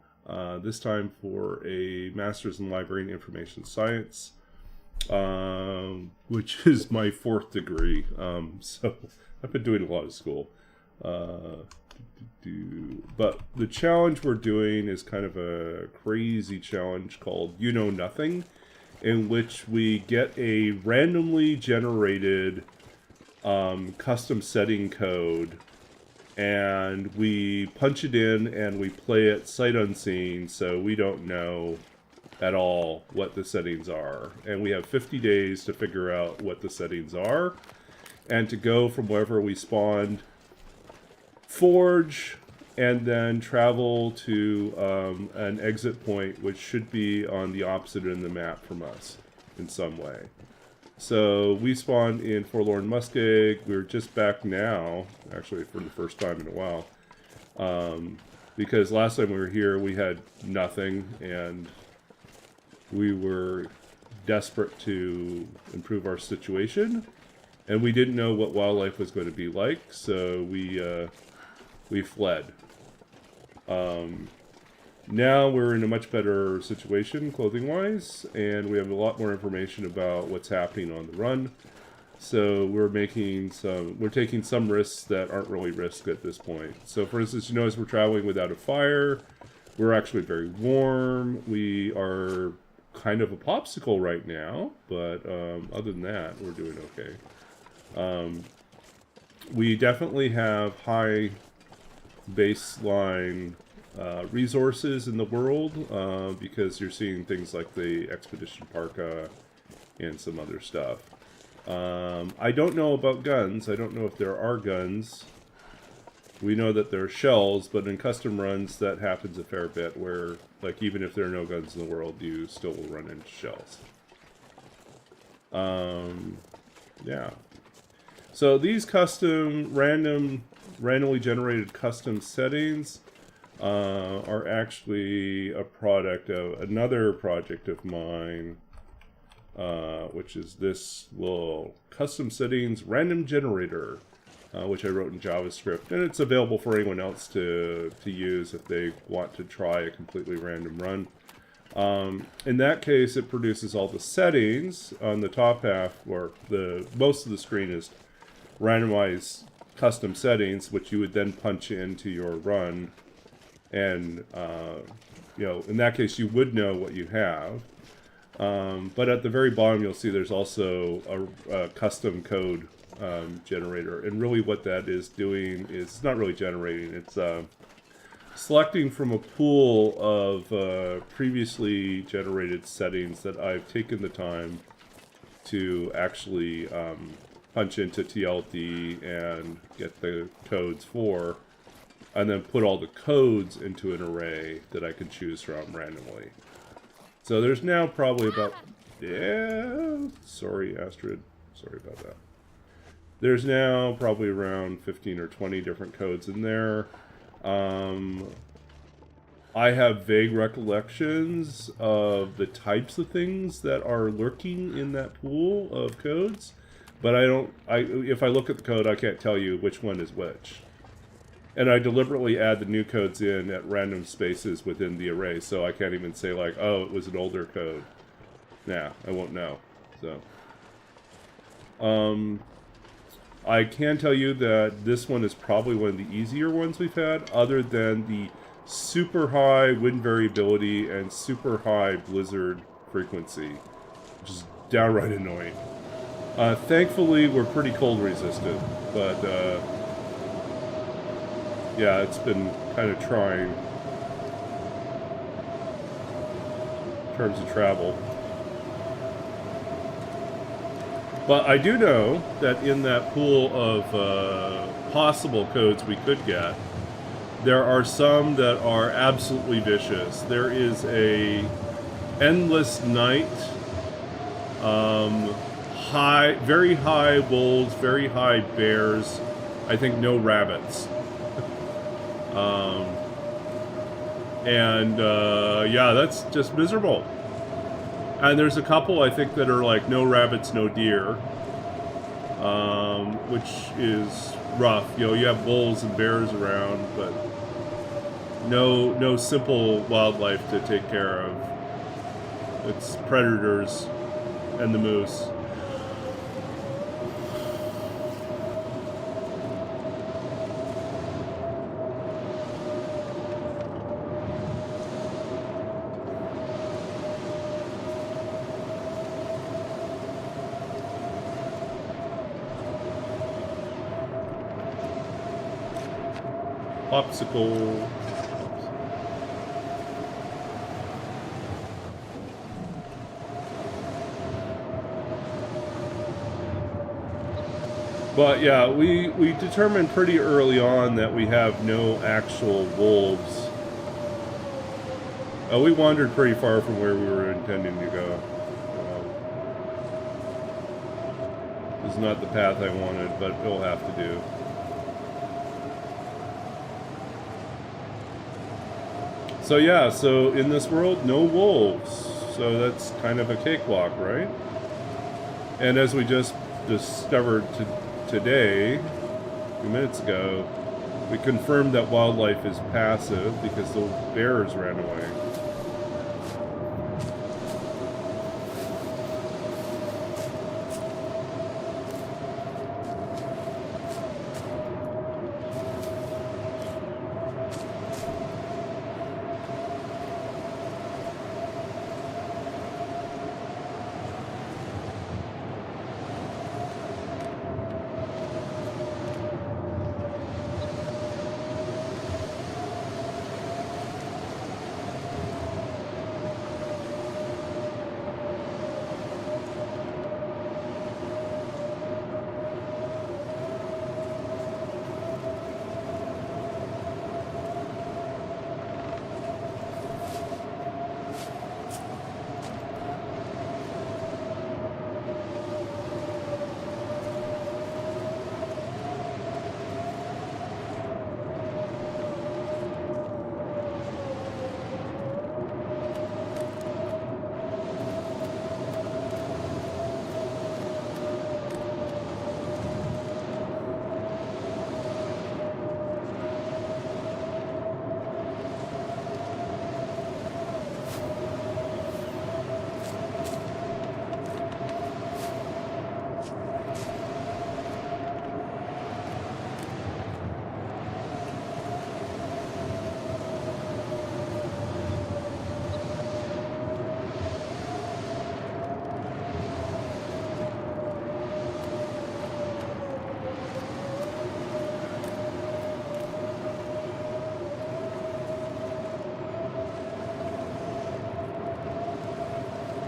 this time for a Master's in Library and Information Science, which is my 4th degree. So I've been doing a lot of school. But the challenge we're doing is kind of a crazy challenge called You Know Nothing, in which we get a randomly generated custom setting code, and we punch it in and we play it sight unseen, so we don't know at all what the settings are. And we have 50 days to figure out what the settings are, and to go from wherever we spawned, forge, and then travel to an exit point, which should be on the opposite end of the map from us in some way. So we spawned in Forlorn Muskeg. We're just back now, actually for the first time in a while, because last time we were here we had nothing, and we were desperate to improve our situation, and we didn't know what wildlife was going to be like, so we fled. Now we're in a much better situation clothing-wise, and we have a lot more information about what's happening on the run. So we're taking some risks that aren't really risks at this point. So for instance, you notice we're traveling without a fire. We're actually very warm. We are kind of a popsicle right now, but other than that, we're doing okay. We definitely have high baseline resources in the world, because you're seeing things like the Expedition Parka and some other stuff. I don't know about guns. I don't know if there are guns. We know that there are shells, but in custom runs that happens a fair bit, where like even if there are no guns in the world, you still will run into shells. Yeah. So these randomly generated custom settings are actually a product of another project of mine, which is this little custom settings random generator, which I wrote in JavaScript, and it's available for anyone else to use if they want to try a completely random run. In that case, it produces all the settings on the top half, or most of the screen is randomized custom settings, which you would then punch into your run, and in that case you would know what you have. But at the very bottom you'll see there's also a custom code generator, and really what that is doing is it's not really generating, it's selecting from a pool of previously generated settings that I've taken the time to actually punch into TLD and get the codes for, and then put all the codes into an array that I can choose from randomly. So there's now probably about, sorry Astrid, sorry about that. There's now probably around 15 or 20 different codes in there. I have vague recollections of the types of things that are lurking in that pool of codes, but if I look at the code, I can't tell you which one is which. And I deliberately add the new codes in at random spaces within the array, so I can't even say like, oh, it was an older code. Nah, I won't know. So, I can tell you that this one is probably one of the easier ones we've had, other than the super high wind variability and super high blizzard frequency, which is downright annoying. Thankfully, we're pretty cold resistant, but yeah, it's been kind of trying in terms of travel. But I do know that in that pool of possible codes we could get, there are some that are absolutely vicious. There is a endless night, very high wolves, very high bears, I think no rabbits. Yeah, that's just miserable. And there's a couple, I think, that are like no rabbits, no deer, which is rough. You know, you have wolves and bears around, but no simple wildlife to take care of. It's predators and the moose. Popsicle. But yeah, we determined pretty early on that we have no actual wolves. We wandered pretty far from where we were intending to go. This is not the path I wanted, but it'll have to do. So yeah, so in this world, no wolves. So that's kind of a cakewalk, right? And as we just discovered today, a few minutes ago, we confirmed that wildlife is passive because the bears ran away.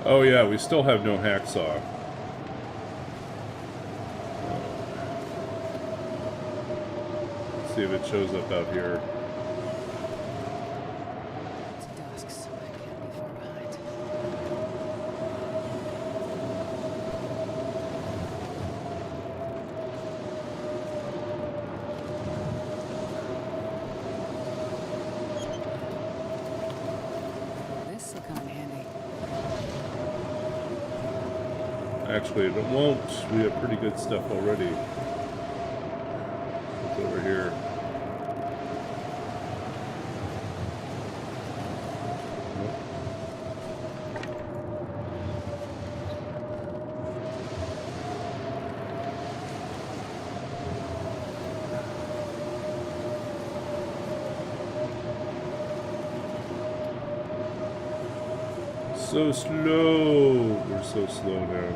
Oh yeah, we still have no hacksaw. Let's see if it shows up out here. It's dusk, so I can't be far behind. This'll come in handy. Actually, it won't. We have pretty good stuff already. What's over here? So slow. We're so slow now.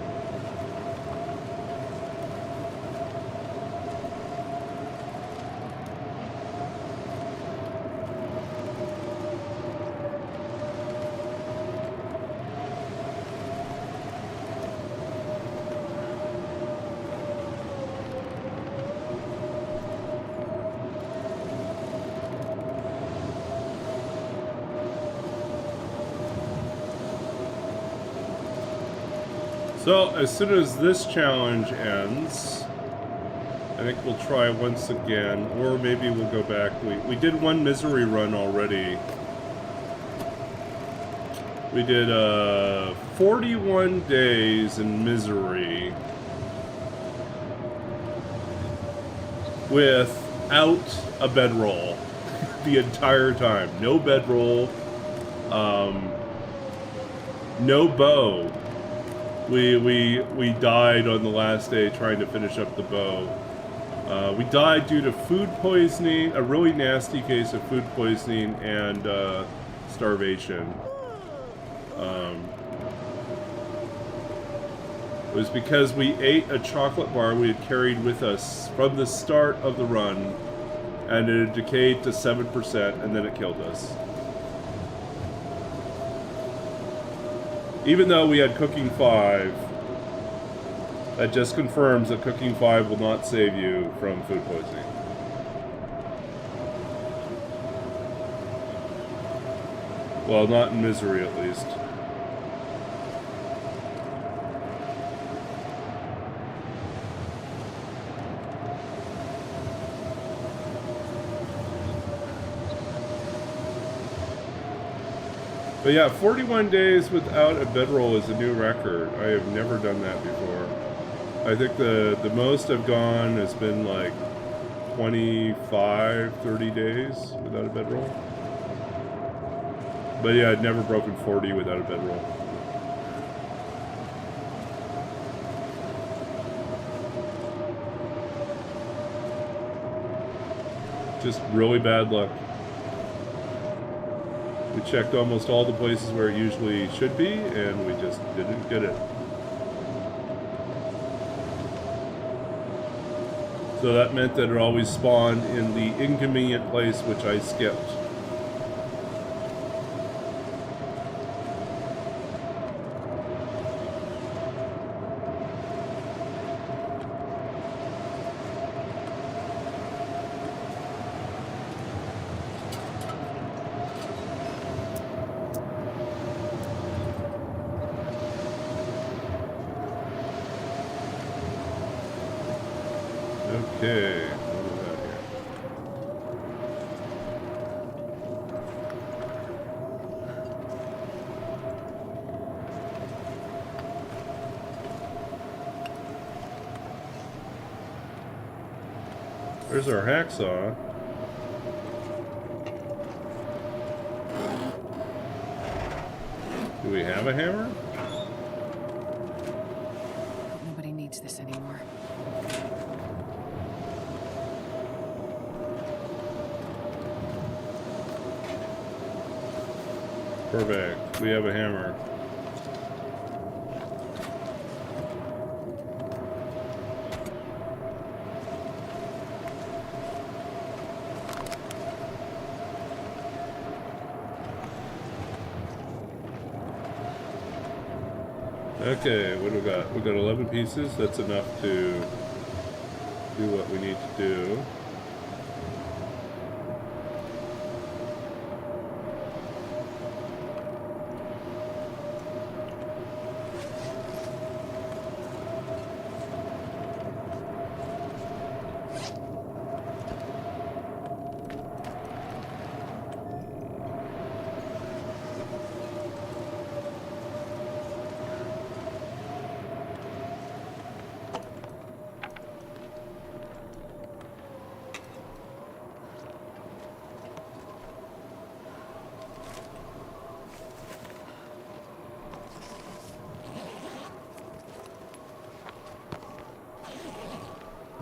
So, as soon as this challenge ends, I think we'll try once again, or maybe we'll go back. We did one misery run already. We did 41 days in misery without a bedroll the entire time. No bedroll, no bow. We died on the last day trying to finish up the bow. We died due to food poisoning, a really nasty case of food poisoning and starvation. It was because we ate a chocolate bar we had carried with us from the start of the run, and it had decayed to 7%, and then it killed us. Even though we had Cooking 5, that just confirms that Cooking 5 will not save you from food poisoning. Well, not in misery, at least. But yeah, 41 days without a bedroll is a new record. I have never done that before. I think the most I've gone has been like 25, 30 days without a bedroll. But yeah, I'd never broken 40 without a bedroll. Just really bad luck. We checked almost all the places where it usually should be, and we just didn't get it. So that meant that it always spawned in the inconvenient place which I skipped. Okay, what do we got here? There's our hacksaw. Do we have a hammer? Nobody needs this anymore. Perfect. We have a hammer. Okay, what do we got? We got 11 pieces. That's enough to do what we need to do.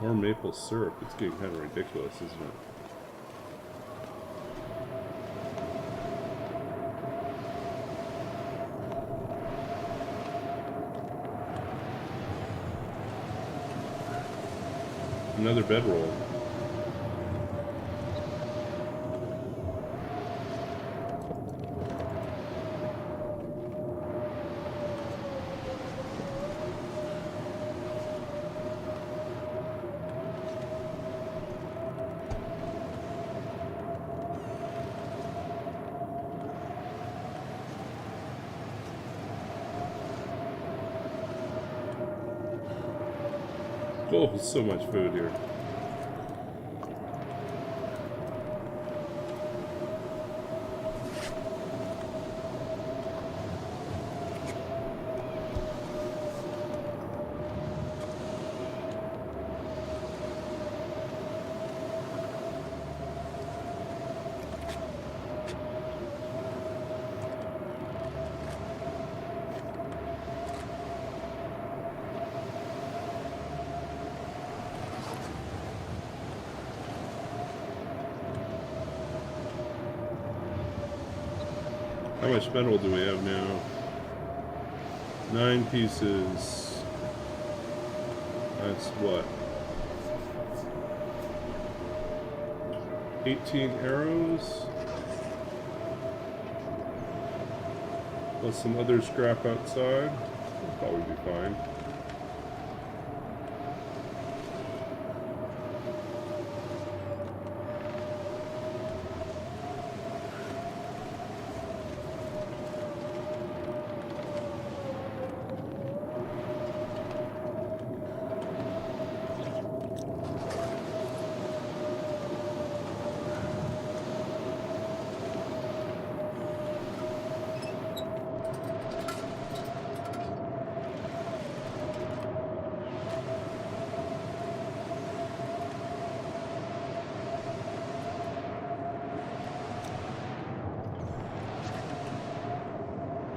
More maple syrup. It's getting kind of ridiculous, isn't it? Another bedroll. Oh, so much food here. How much metal do we have now? 9 pieces. That's what? 18 arrows? Plus some other scrap outside. That'll probably be fine.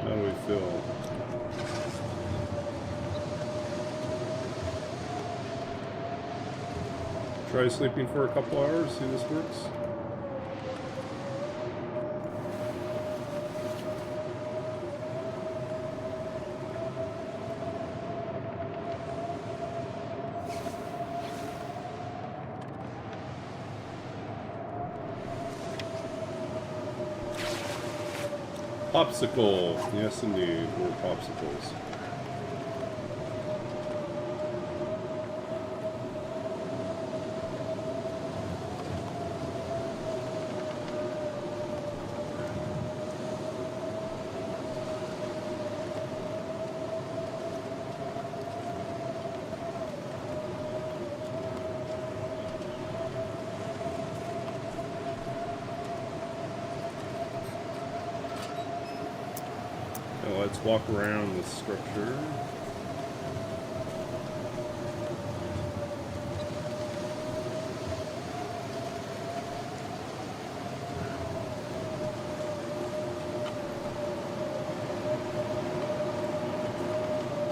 How do we feel? Try sleeping for a couple hours, see if this works. Popsicle. Yes, indeed. More popsicles. Now let's walk around the structure.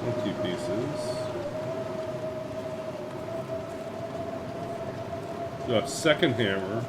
Empty pieces. The second hammer.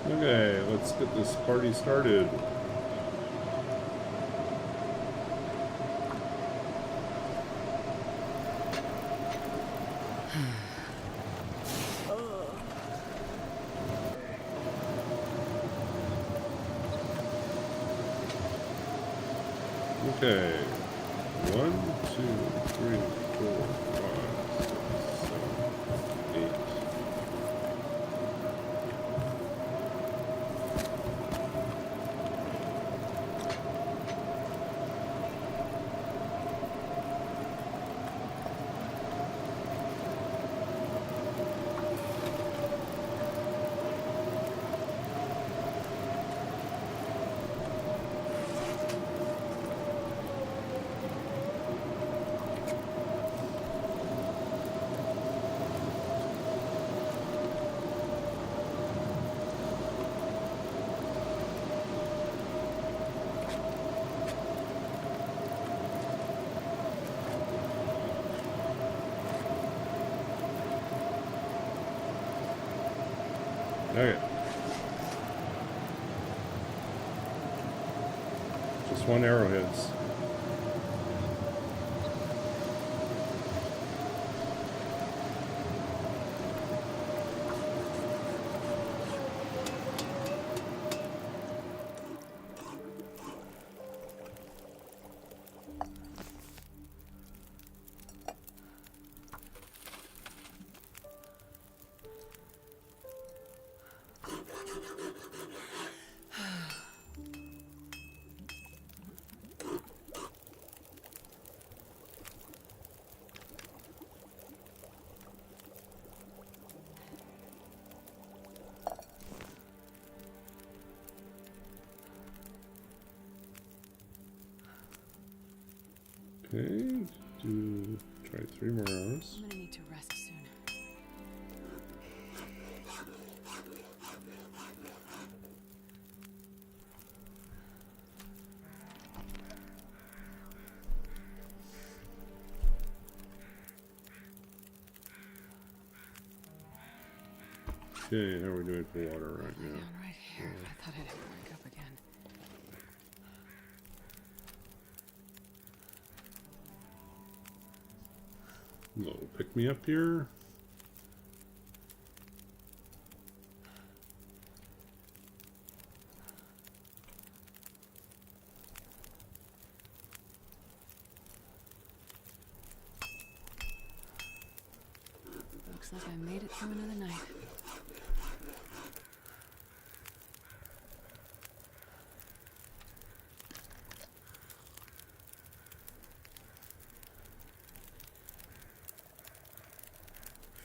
Okay, let's get this party started. Okay. 1, 2, 3, 4, 5, 6, 7, 8. Okay. Just one arrowheads. Okay, try 3 more hours. I'm gonna need to rest soon. Okay, how are we doing for water right now? Down right here. I thought I'd wake up again. Little pick me up here. Looks like I made it through another night.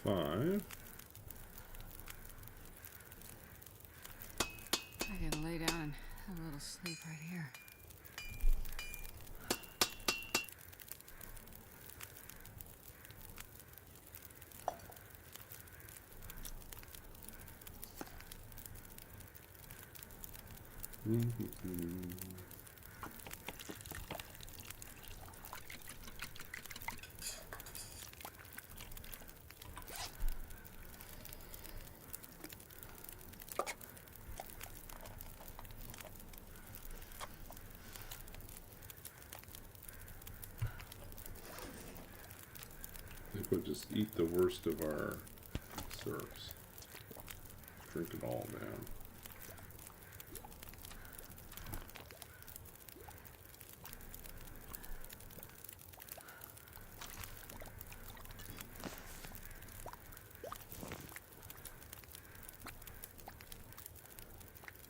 Five. I can lay down and have a little sleep right here. I think we'll just eat the worst of our syrups. Drink it all, man.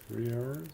Three hours?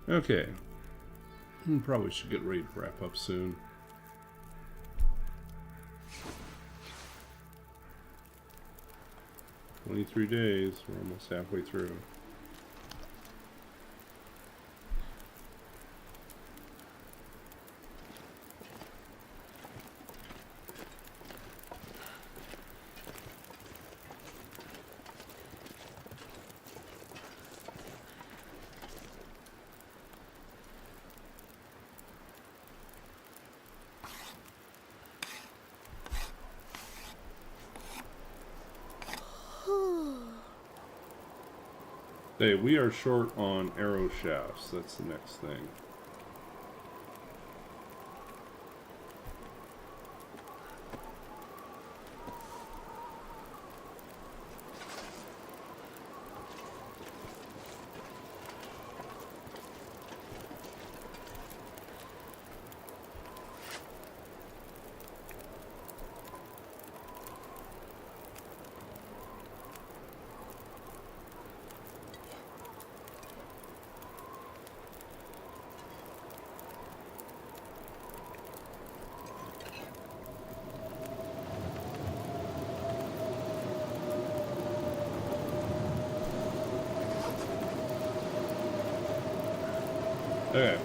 Okay. Probably should get ready to wrap up soon. "23 days, we're almost halfway through. Hey, we are short on arrow shafts. That's the next thing. Okay.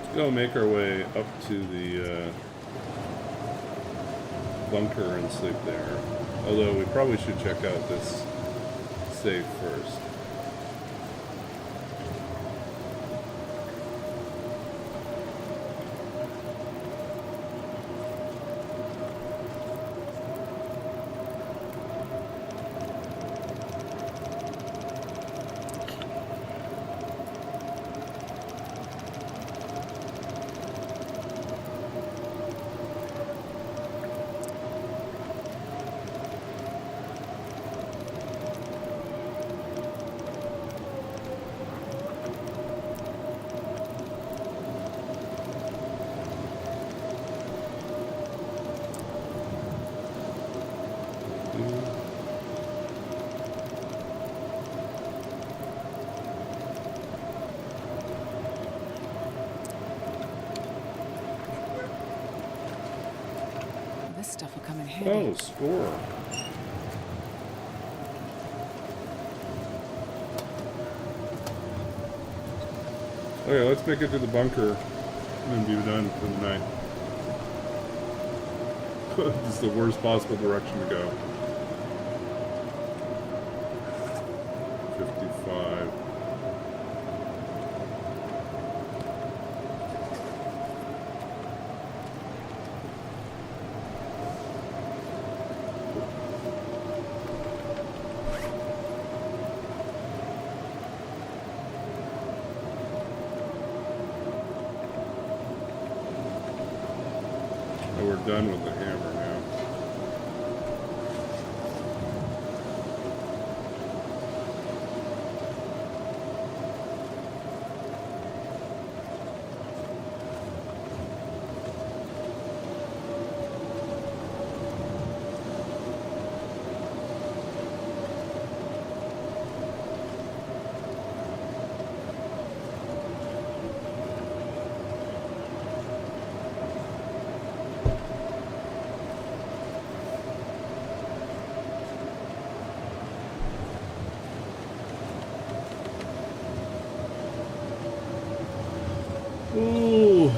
Let's go make our way up to the bunker and sleep there. Although we probably should check out this safe first. This stuff will come in handy. Oh, score. Okay, let's make it to the bunker and be done for the night. This is the worst possible direction to go. 55. Oh, we're done with the hammer now. Ooh.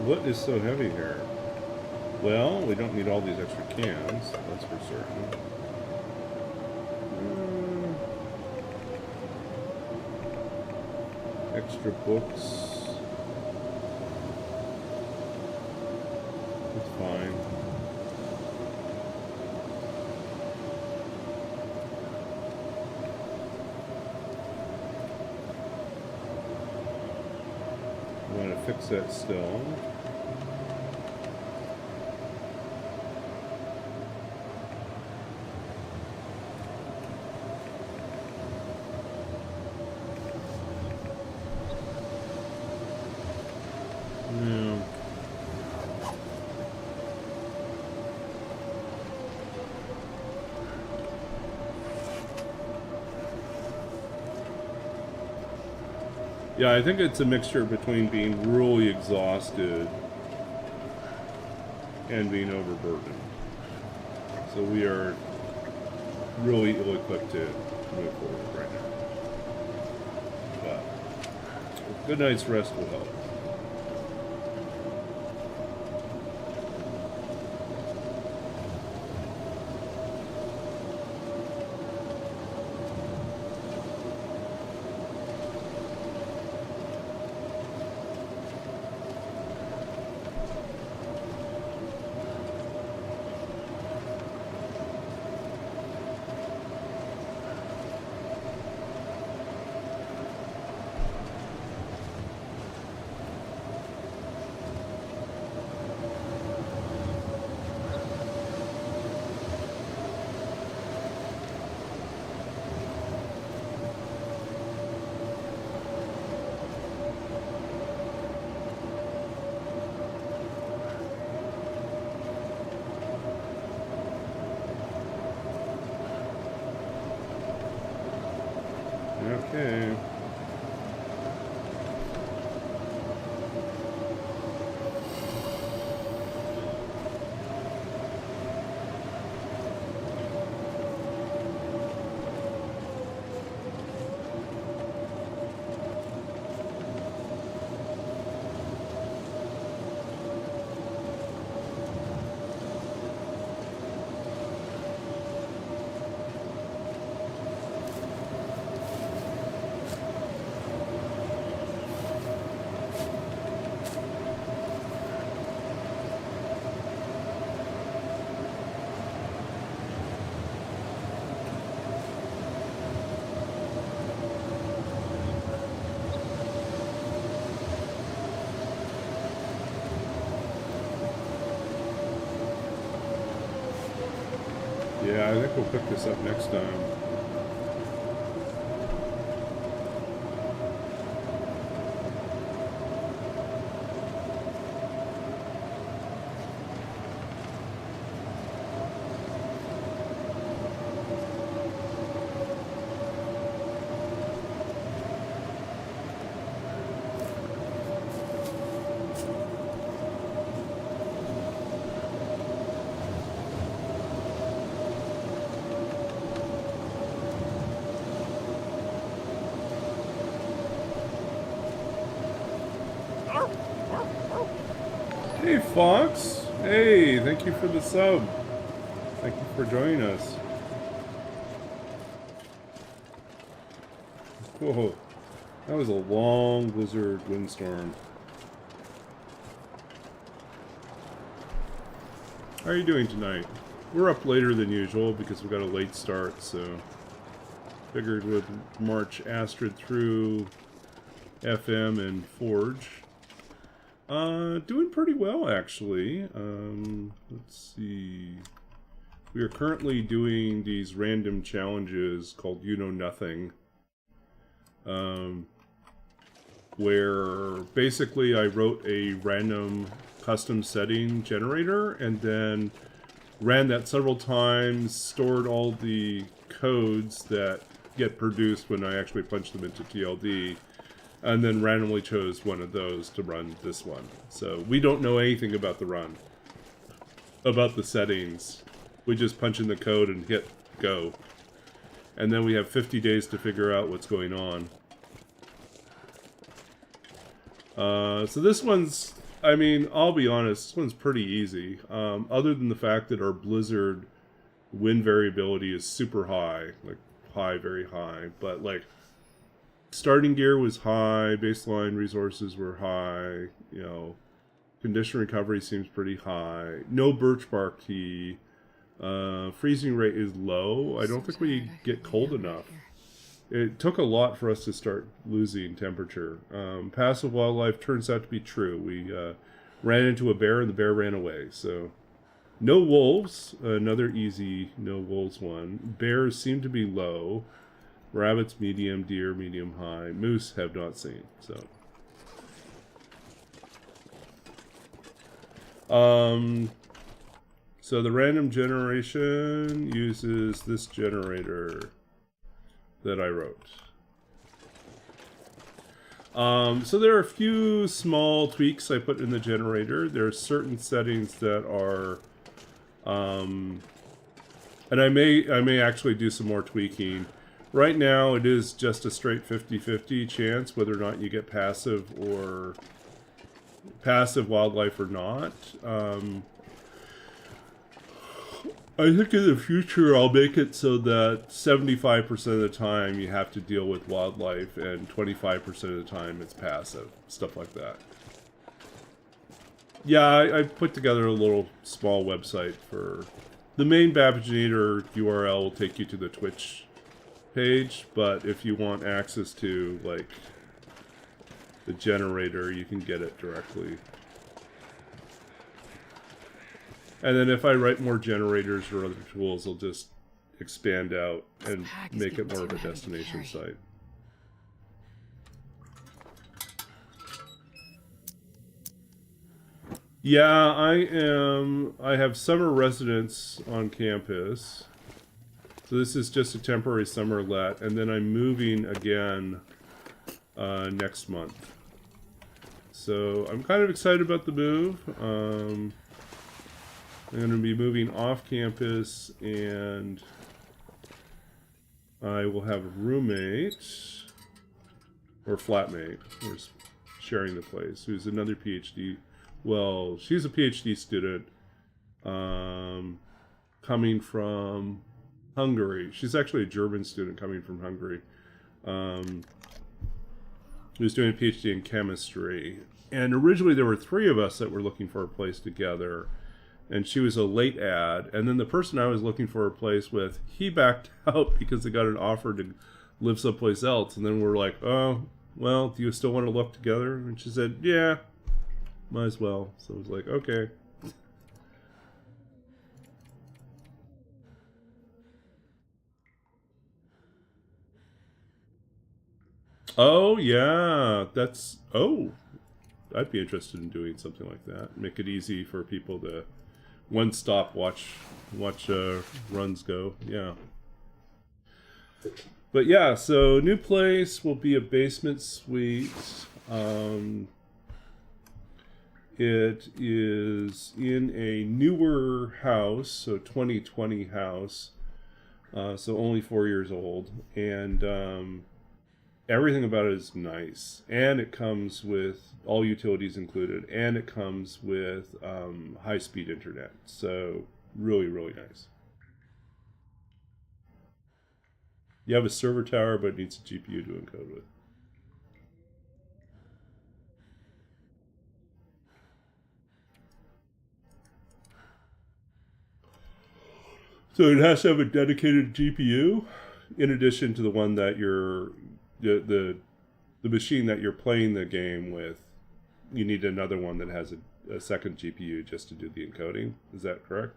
What is so heavy here? Well, we don't need all these extra cans, that's for certain. Extra books. That's fine. I'm going to fix that still. Yeah, I think it's a mixture between being really exhausted and being overburdened. So we are really ill-equipped to move forward right now. But a good night's rest will help. Okay. Yeah, I think we'll pick this up next time. Hey, Fox. Hey, thank you for the sub. Thank you for joining us. Whoa, that was a long blizzard windstorm. How are you doing tonight? We're up later than usual because we got a late start, so figured we'd march Astrid through FM and Forge. Doing pretty well, actually. Let's see. We are currently doing these random challenges called You Know Nothing. Where basically I wrote a random custom setting generator and then ran that several times, stored all the codes that get produced when I actually punch them into TLD, and then randomly chose one of those to run this one. So we don't know anything about the run, about the settings. We just punch in the code and hit go. And then we have 50 days to figure out what's going on. So this one's, I mean, I'll be honest, this one's pretty easy. Other than the fact that our blizzard wind variability is super high, like high, very high, but like starting gear was high, baseline resources were high, you know, condition recovery seems pretty high, no birch bark tea, freezing rate is low. I don't think we get cold enough. It took a lot for us to start losing temperature. Passive wildlife turns out to be true. We ran into a bear and the bear ran away. So no wolves, another easy no wolves one. Bears seem to be low. Rabbits medium, deer medium high. Moose have not seen. So so the random generation uses this generator that I wrote. So there are a few small tweaks I put in the generator. There are certain settings that are, and I may actually do some more tweaking. Right now it is just a straight 50-50 chance whether or not you get passive wildlife or not. I think in the future I'll make it so that 75% of the time you have to deal with wildlife and 25% of the time it's passive. Stuff like that. Yeah, I put together a little small website for... The main Babaginator URL will take you to the Twitch page, but if you want access to, like, the generator, you can get it directly. And then if I write more generators or other tools, I'll just expand out and make it more of a destination site. Yeah, I have summer residence on campus. So this is just a temporary summer let, and then I'm moving again next month. So I'm kind of excited about the move. I'm going to be moving off campus, and I will have a roommate, or flatmate, we're sharing the place, who's another PhD. Well, she's a PhD student coming from Hungary. She's actually a German student coming from Hungary. Who's doing a PhD in chemistry. And originally there were 3 of us that were looking for a place together. And she was a late ad. And then the person I was looking for a place with, he backed out because they got an offer to live someplace else. And then we're like, oh, well, do you still want to look together? And she said, yeah, might as well. So I was like, okay. Oh, yeah. That's... Oh, I'd be interested in doing something like that. Make it easy for people to one-stop watch runs go. Yeah. But yeah, so new place will be a basement suite. It is in a newer house, so 2020 house. So only 4 years old. And... everything about it is nice, and it comes with all utilities included, and it comes with high-speed internet. So really, really nice. You have a server tower, but it needs a GPU to encode with. So it has to have a dedicated GPU, in addition to the one that you're the machine that you're playing the game with. You need another one that has a second GPU just to do the encoding. Is that correct?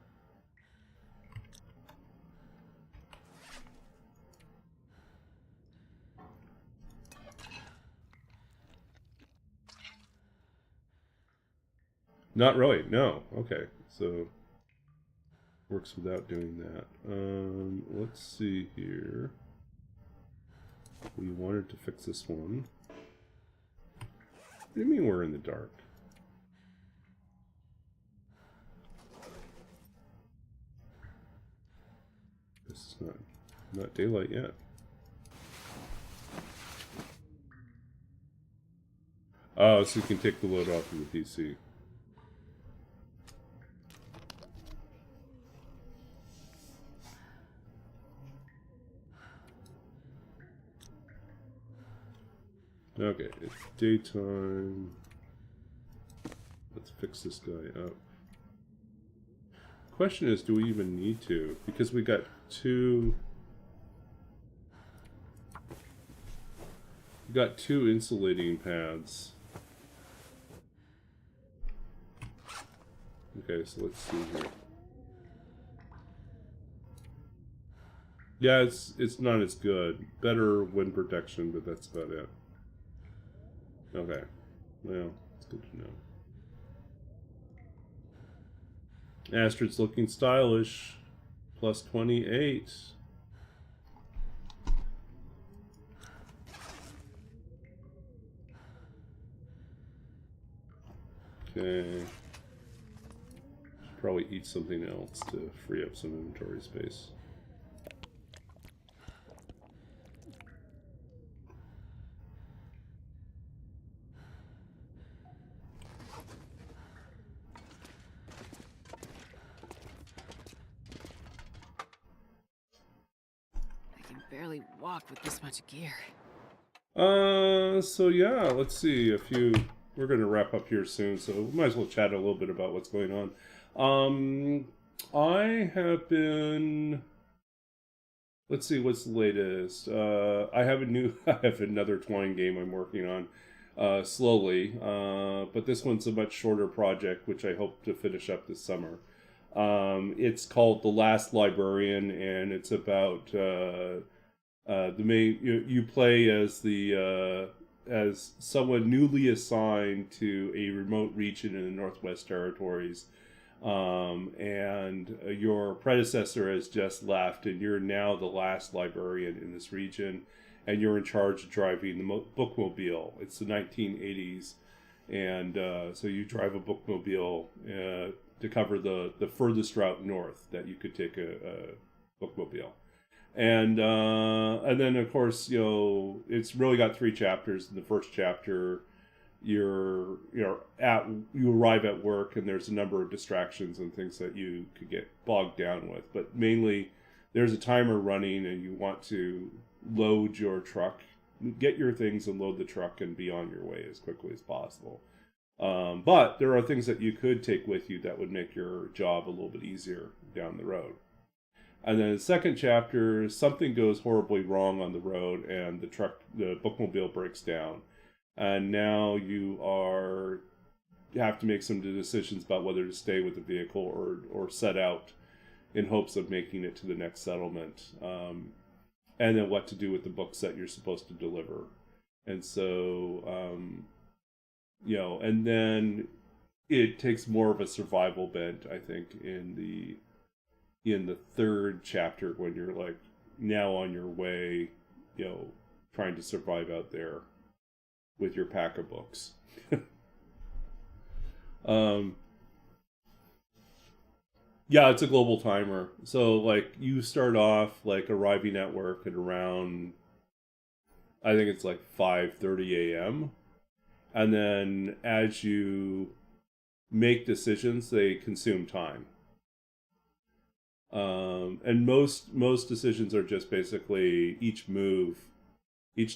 Not really, no. Okay, so works without doing that. Let's see here. We wanted to fix this one. What do you mean we're in the dark? This is not daylight yet. Oh, so you can take the load off of the PC. Okay, it's daytime. Let's fix this guy up. Question is, do we even need to? Because we got two insulating pads. Okay, so let's see here. Yeah, it's not as good. Better wind protection, but that's about it. Okay, well, it's good to know. Astrid's looking stylish. Plus 28. Okay. Should probably eat something else to free up some inventory space. Barely walk with this much gear. So yeah, let's see. We're gonna wrap up here soon, so we might as well chat a little bit about what's going on. I have been. Let's see, what's the latest? I have another Twine game I'm working on, slowly. But this one's a much shorter project, which I hope to finish up this summer. It's called The Last Librarian, and it's about the main. You play as as someone newly assigned to a remote region in the Northwest Territories, and your predecessor has just left, and you're now the last librarian in this region, and you're in charge of driving the bookmobile. It's the 1980s, and so you drive a bookmobile to cover the furthest route north that you could take a bookmobile. And then of course, you know, it's really got 3 chapters. In the first chapter, you arrive at work, and there's a number of distractions and things that you could get bogged down with. But mainly, there's a timer running, and you want to load your truck, get your things and load the truck, and be on your way as quickly as possible. But there are things that you could take with you that would make your job a little bit easier down the road. And then the second chapter, something goes horribly wrong on the road, and the bookmobile breaks down. And now you have to make some decisions about whether to stay with the vehicle or set out in hopes of making it to the next settlement. And then what to do with the books that you're supposed to deliver. And so, and then it takes more of a survival bent, I think, in the third chapter, when you're like now on your way, trying to survive out there with your pack of books. Yeah, it's a global timer. So like you start off like arriving at work at around, I think it's like 5:30 a.m. And then as you make decisions, they consume time. And most decisions are just basically each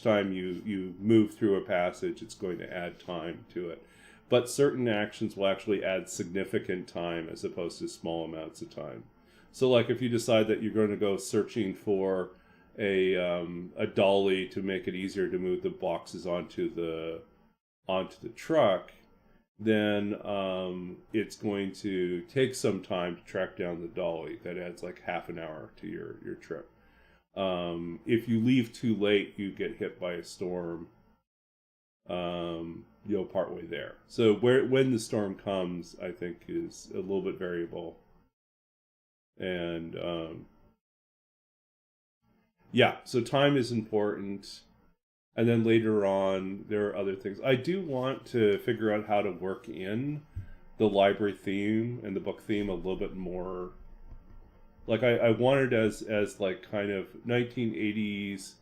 time you move through a passage, it's going to add time to it. But certain actions will actually add significant time as opposed to small amounts of time. So like if you decide that you're going to go searching for a dolly to make it easier to move the boxes onto the truck, then it's going to take some time to track down the dolly. That adds like half an hour to your trip. If you leave too late, you get hit by a storm, partway there. So when the storm comes, I think is a little bit variable. And so time is important. And then later on, there are other things. I do want to figure out how to work in the library theme and the book theme a little bit more. Like I wanted as like kind of 1980s,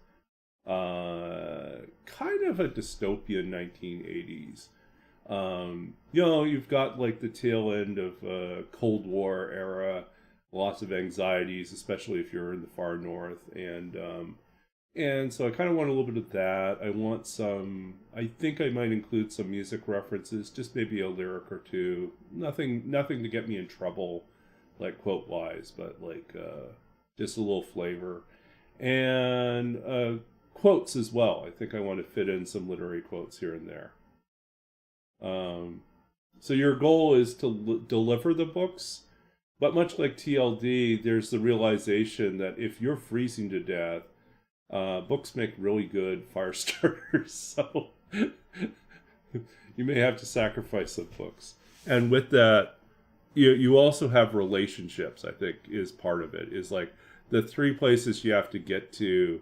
kind of a dystopian 1980s. You've got like the tail end of Cold War era, lots of anxieties, especially if you're in the far north, and so I kind of want a little bit of that. I think I might include some music references, just maybe a lyric or two. Nothing to get me in trouble, like quote wise, but like just a little flavor. And quotes as well. I think I want to fit in some literary quotes here and there. So your goal is to deliver the books, but much like TLD, there's the realization that if you're freezing to death, books make really good fire starters, so you may have to sacrifice some books. And with that, you also have relationships, I think, is part of it. Is like the 3 places you have to get to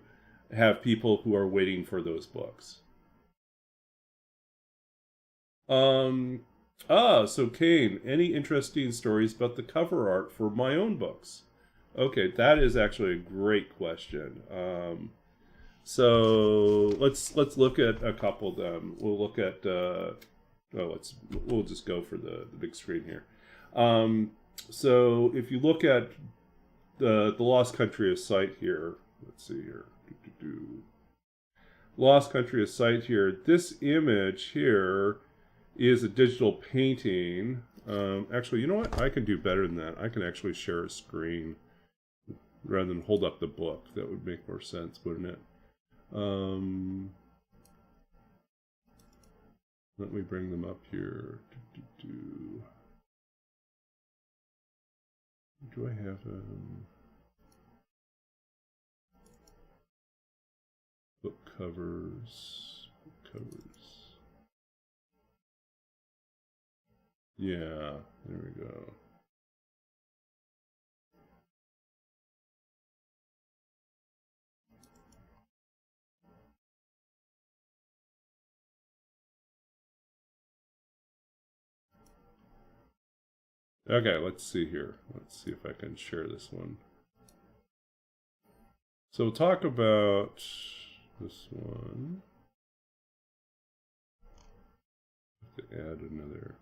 have people who are waiting for those books. So Kane, any interesting stories about the cover art for my own books? Okay, that is actually a great question. So let's look at a couple of them. We'll look at we'll just go for the big screen here. So if you look at the Lost Country of Sight here, let's see here. Lost Country of Sight here. This image here is a digital painting. Actually, you know what? I can do better than that. I can actually share a screen rather than hold up the book. That would make more sense, wouldn't it? Let me bring them up here. Do I have book covers? Yeah, there we go. Okay, let's see here. Let's see if I can share this one. So we'll talk about this one. To add another.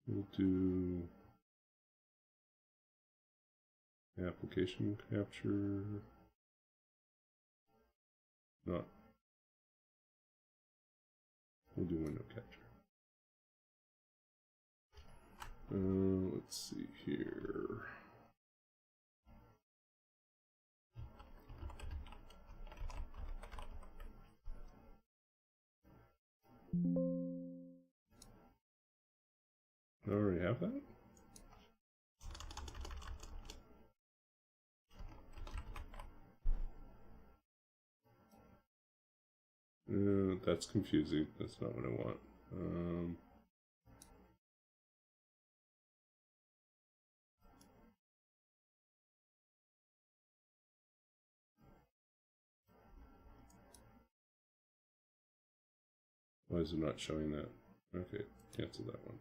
We'll do application capture. Not. We'll do window capture. Let's see here. I already have that? That's confusing. That's not what I want. Why is it not showing that? Okay, cancel that one.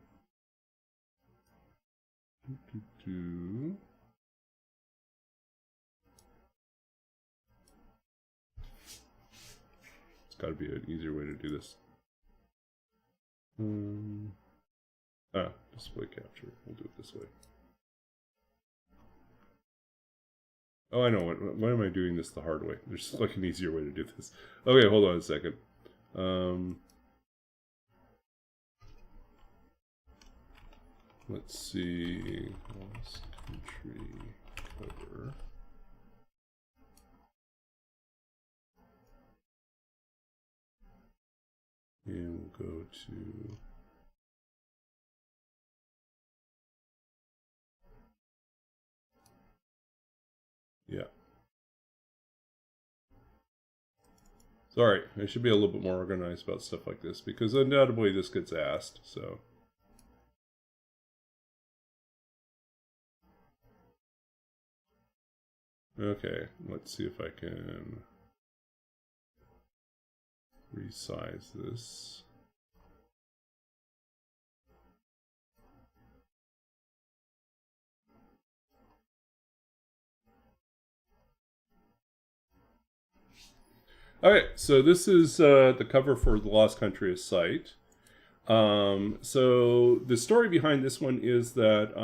It's got to be an easier way to do this. Display capture. We'll do it this way. Oh, I know. Why am I doing this the hard way? There's like an easier way to do this. Okay, hold on a second. Let's see. Lost country cover. And we'll go to yeah. Sorry, I should be a little bit more organized about stuff like this because undoubtedly this gets asked, so. Okay, let's see if I can resize this. Okay, so this is the cover for The Lost Country of Sight. So the story behind this one is that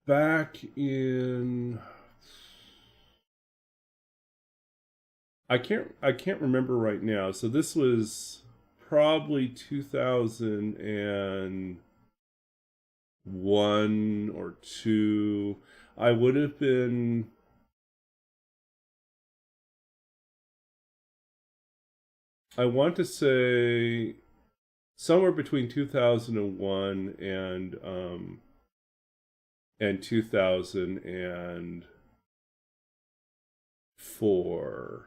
back in I can't remember right now. So this was probably 2001 or 2. I would have been I want to say somewhere between 2001 and 2004.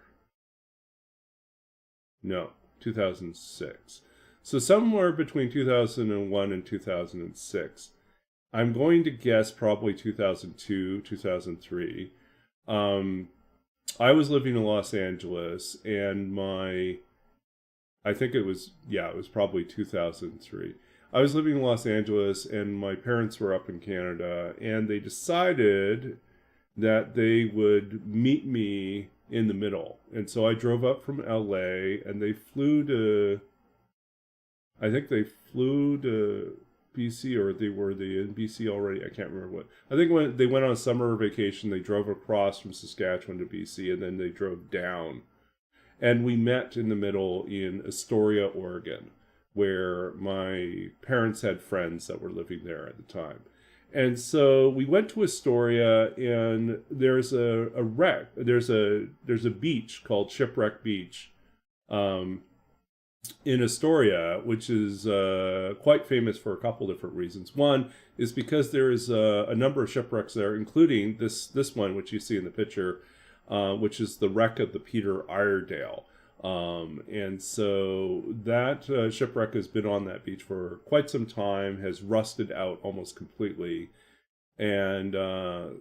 No, 2006. So somewhere between 2001 and 2006. I'm going to guess probably 2002, 2003. I was living in Los Angeles, and I think it was probably 2003. I was living in Los Angeles, and my parents were up in Canada, and they decided that they would meet me in the middle. And so I drove up from LA, and they flew to BC, or they in BC already. I can't remember what. I think when they went on a summer vacation, they drove across from Saskatchewan to BC, and then they drove down. And we met in the middle in Astoria, Oregon, where my parents had friends that were living there at the time. And so we went to Astoria, and there's a wreck. There's a beach called Shipwreck Beach in Astoria, which is quite famous for a couple different reasons. One is because there is a number of shipwrecks there, including this one, which you see in the picture, which is the wreck of the Peter Iredale. And so that shipwreck has been on that beach for quite some time, has rusted out almost completely. And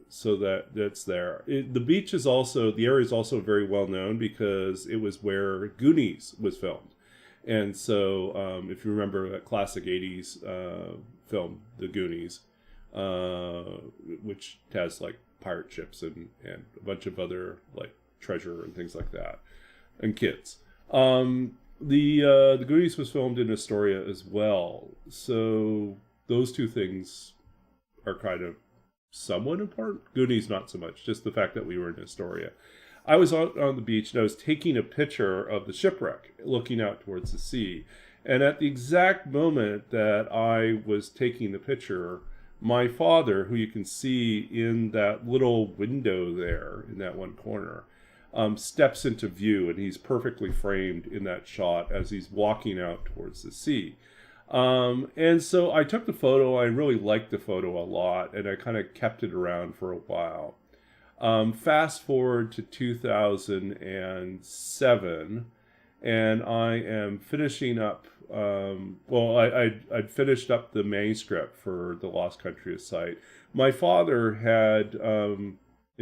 so that's there. The beach is also, the area is also very well known because it was where Goonies was filmed. And so if you remember that classic 80s film, The Goonies, which has like pirate ships and a bunch of other like treasure and things like that, and kids. The Goonies was filmed in Astoria as well. So those two things are kind of somewhat important. Goonies not so much, just the fact that we were in Astoria. I was on the beach and I was taking a picture of the shipwreck, looking out towards the sea. And at the exact moment that I was taking the picture, my father, who you can see in that little window there in that one corner, steps into view, and he's perfectly framed in that shot as he's walking out towards the sea. And so I took the photo. I really liked the photo a lot, and I kind of kept it around for a while. Fast forward to 2007, and I am finishing up, I'd finished up the manuscript for The Lost Country of Sight. My father had, in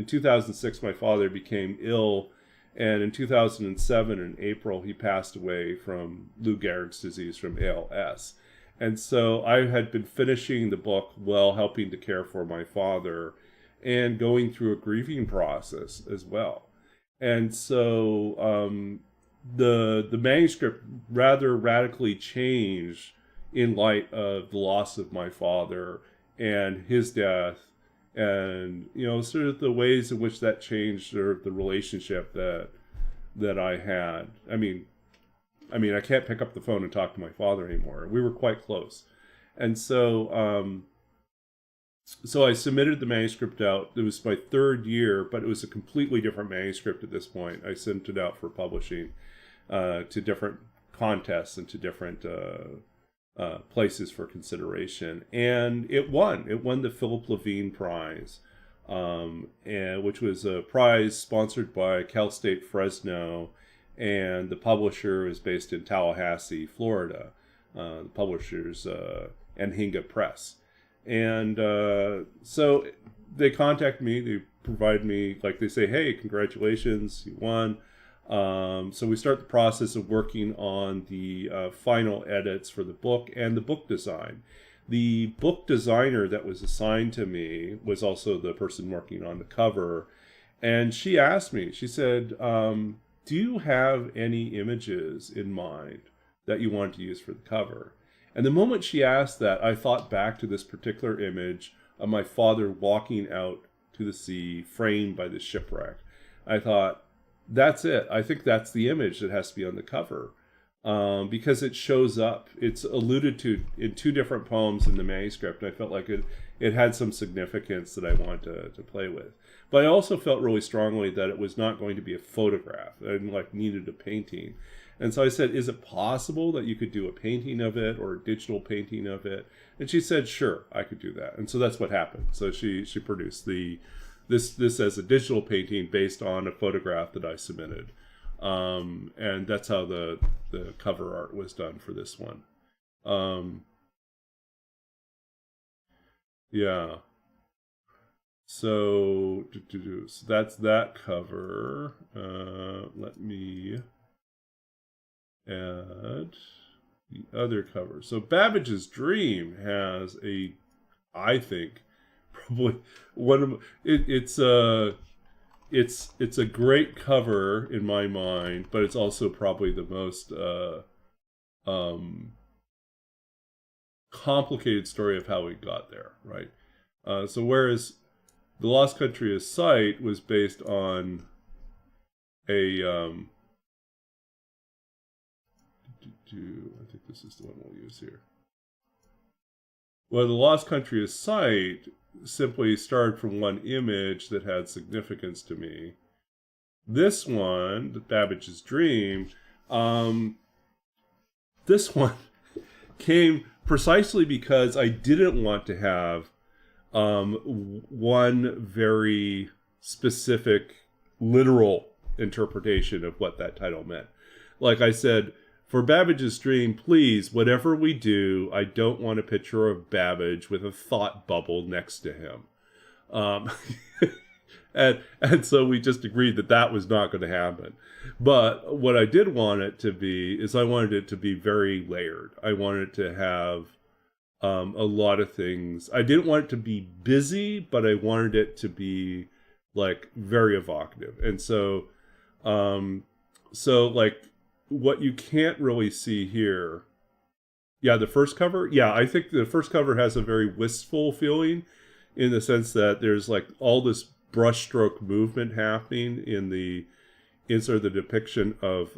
2006, my father became ill, and in 2007, in April, he passed away from Lou Gehrig's disease, from ALS. And so I had been finishing the book while helping to care for my father and going through a grieving process as well. And so the manuscript rather radically changed in light of the loss of my father and his death, and sort of the ways in which that changed sort of the relationship that I had. I mean, I can't pick up the phone and talk to my father anymore. We were quite close. And so so I submitted the manuscript out. It was my third year, but it was a completely different manuscript at this point. I sent it out for publishing to different contests and to different places for consideration. And it won. It won the Philip Levine Prize, which was a prize sponsored by Cal State Fresno, and the publisher is based in Tallahassee, Florida. The publisher's Anhinga Press. And so they contact me, they provide me, like they say, hey, congratulations, you won. So we start the process of working on the final edits for the book and the book design. The book designer that was assigned to me was also the person working on the cover. And she asked me, she said, do you have any images in mind that you want to use for the cover? And the moment she asked that, I thought back to this particular image of my father walking out to the sea, framed by the shipwreck. I thought, that's it. I think that's the image that has to be on the cover, because it shows up. It's alluded to in two different poems in the manuscript. I felt like it had some significance that I wanted to play with. But I also felt really strongly that it was not going to be a photograph. I needed a painting. And so I said, is it possible that you could do a painting of it or a digital painting of it? And she said, sure, I could do that. And so that's what happened. So she produced this as a digital painting based on a photograph that I submitted. And that's how the cover art was done for this one. Yeah. So that's that cover. Let me add the other cover. So Babbage's Dream has I think, probably one of it's a great cover in my mind, but it's also probably the most complicated story of how we got there, right? So whereas The Lost Country of Sight was based on I think this is the one we'll use here. Well, The Lost Country of Sight simply started from one image that had significance to me. This one, the Babbage's Dream, this one came precisely because I didn't want to have one very specific literal interpretation of what that title meant. Like I said, for Babbage's Dream, please, whatever we do, I don't want a picture of Babbage with a thought bubble next to him. Um, and so we just agreed that that was not going to happen. But what I did want it to be is I wanted it to be very layered. I wanted it to have a lot of things. I didn't want it to be busy, but I wanted it to be like very evocative. And so, like what you can't really see here. Yeah, the first cover. Yeah, I think the first cover has a very wistful feeling in the sense that there's like all this brushstroke movement happening in sort of the depiction of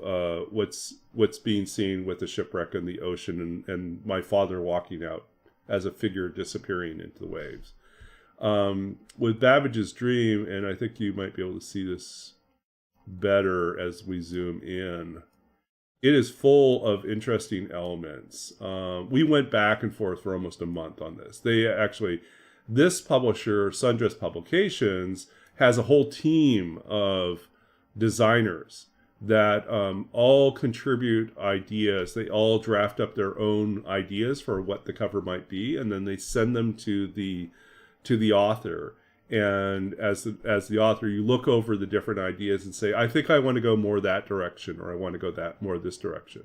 what's being seen with the shipwreck in the ocean and my father walking out as a figure disappearing into the waves. With Babbage's Dream, and I think you might be able to see this better as we zoom in, it is full of interesting elements. We went back and forth for almost a month on this. This publisher, Sundress Publications, has a whole team of designers that all contribute ideas. They all draft up their own ideas for what the cover might be, and then they send them to the author. And as the author, you look over the different ideas and say, I think I want to go more that direction, or I want to go more this direction.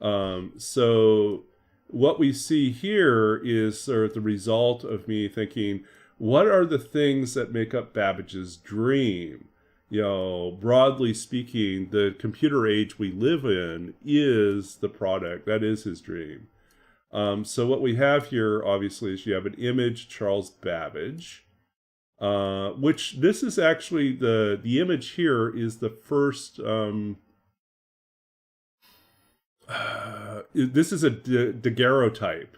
So what we see here is sort of the result of me thinking, what are the things that make up Babbage's Dream? You know, broadly speaking, the computer age we live in is the product. That is his dream. So what we have here, obviously, is you have an image, Charles Babbage, which this is actually the image here is the first. This is a daguerreotype,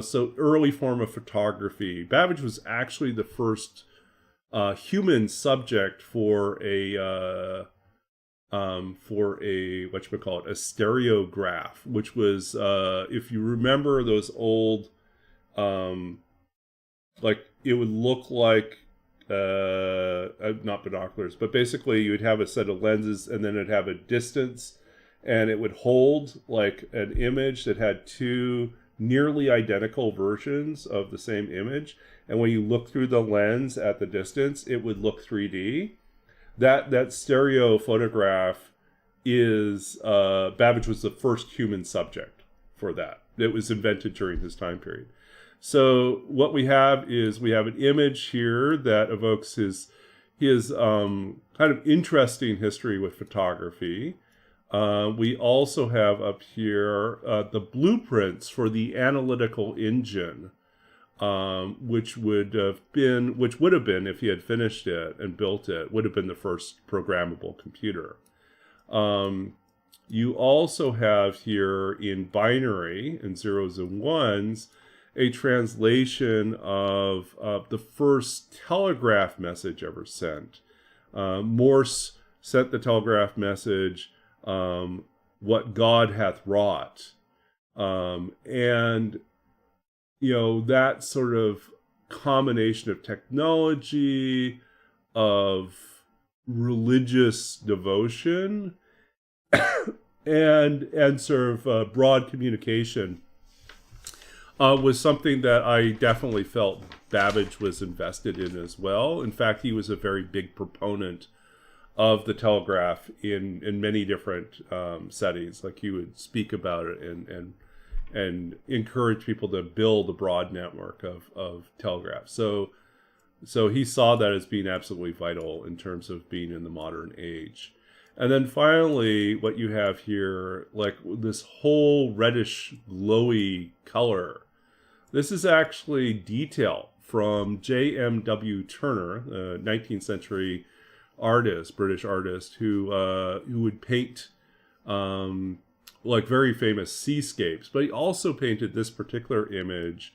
so early form of photography. Babbage was actually the first human subject for a a stereograph, which was if you remember those old like it would look like not binoculars, but basically you would have a set of lenses and then it'd have a distance and it would hold like an image that had two nearly identical versions of the same image, and when you look through the lens at the distance it would look 3D. That stereo photograph is Babbage was the first human subject for that. It was invented during this time period. So what we have is we have an image here that evokes his kind of interesting history with photography. We also have up here the blueprints for the analytical engine, which would have been if he had finished it and built it, would have been the first programmable computer. You also have here in binary, in zeros and ones, a translation of the first telegraph message ever sent. Morse sent the telegraph message, what God hath wrought. And, you know, that sort of combination of technology, of religious devotion, and sort of broad communication was something that I definitely felt Babbage was invested in as well. In fact, he was a very big proponent of the telegraph in many different settings. Like he would speak about it and encourage people to build a broad network of telegraphs. So he saw that as being absolutely vital in terms of being in the modern age. And then finally, what you have here, like this whole reddish glowy color, this is actually detail from J.M.W. Turner, a 19th century artist, British artist, who would paint like very famous seascapes, but he also painted this particular image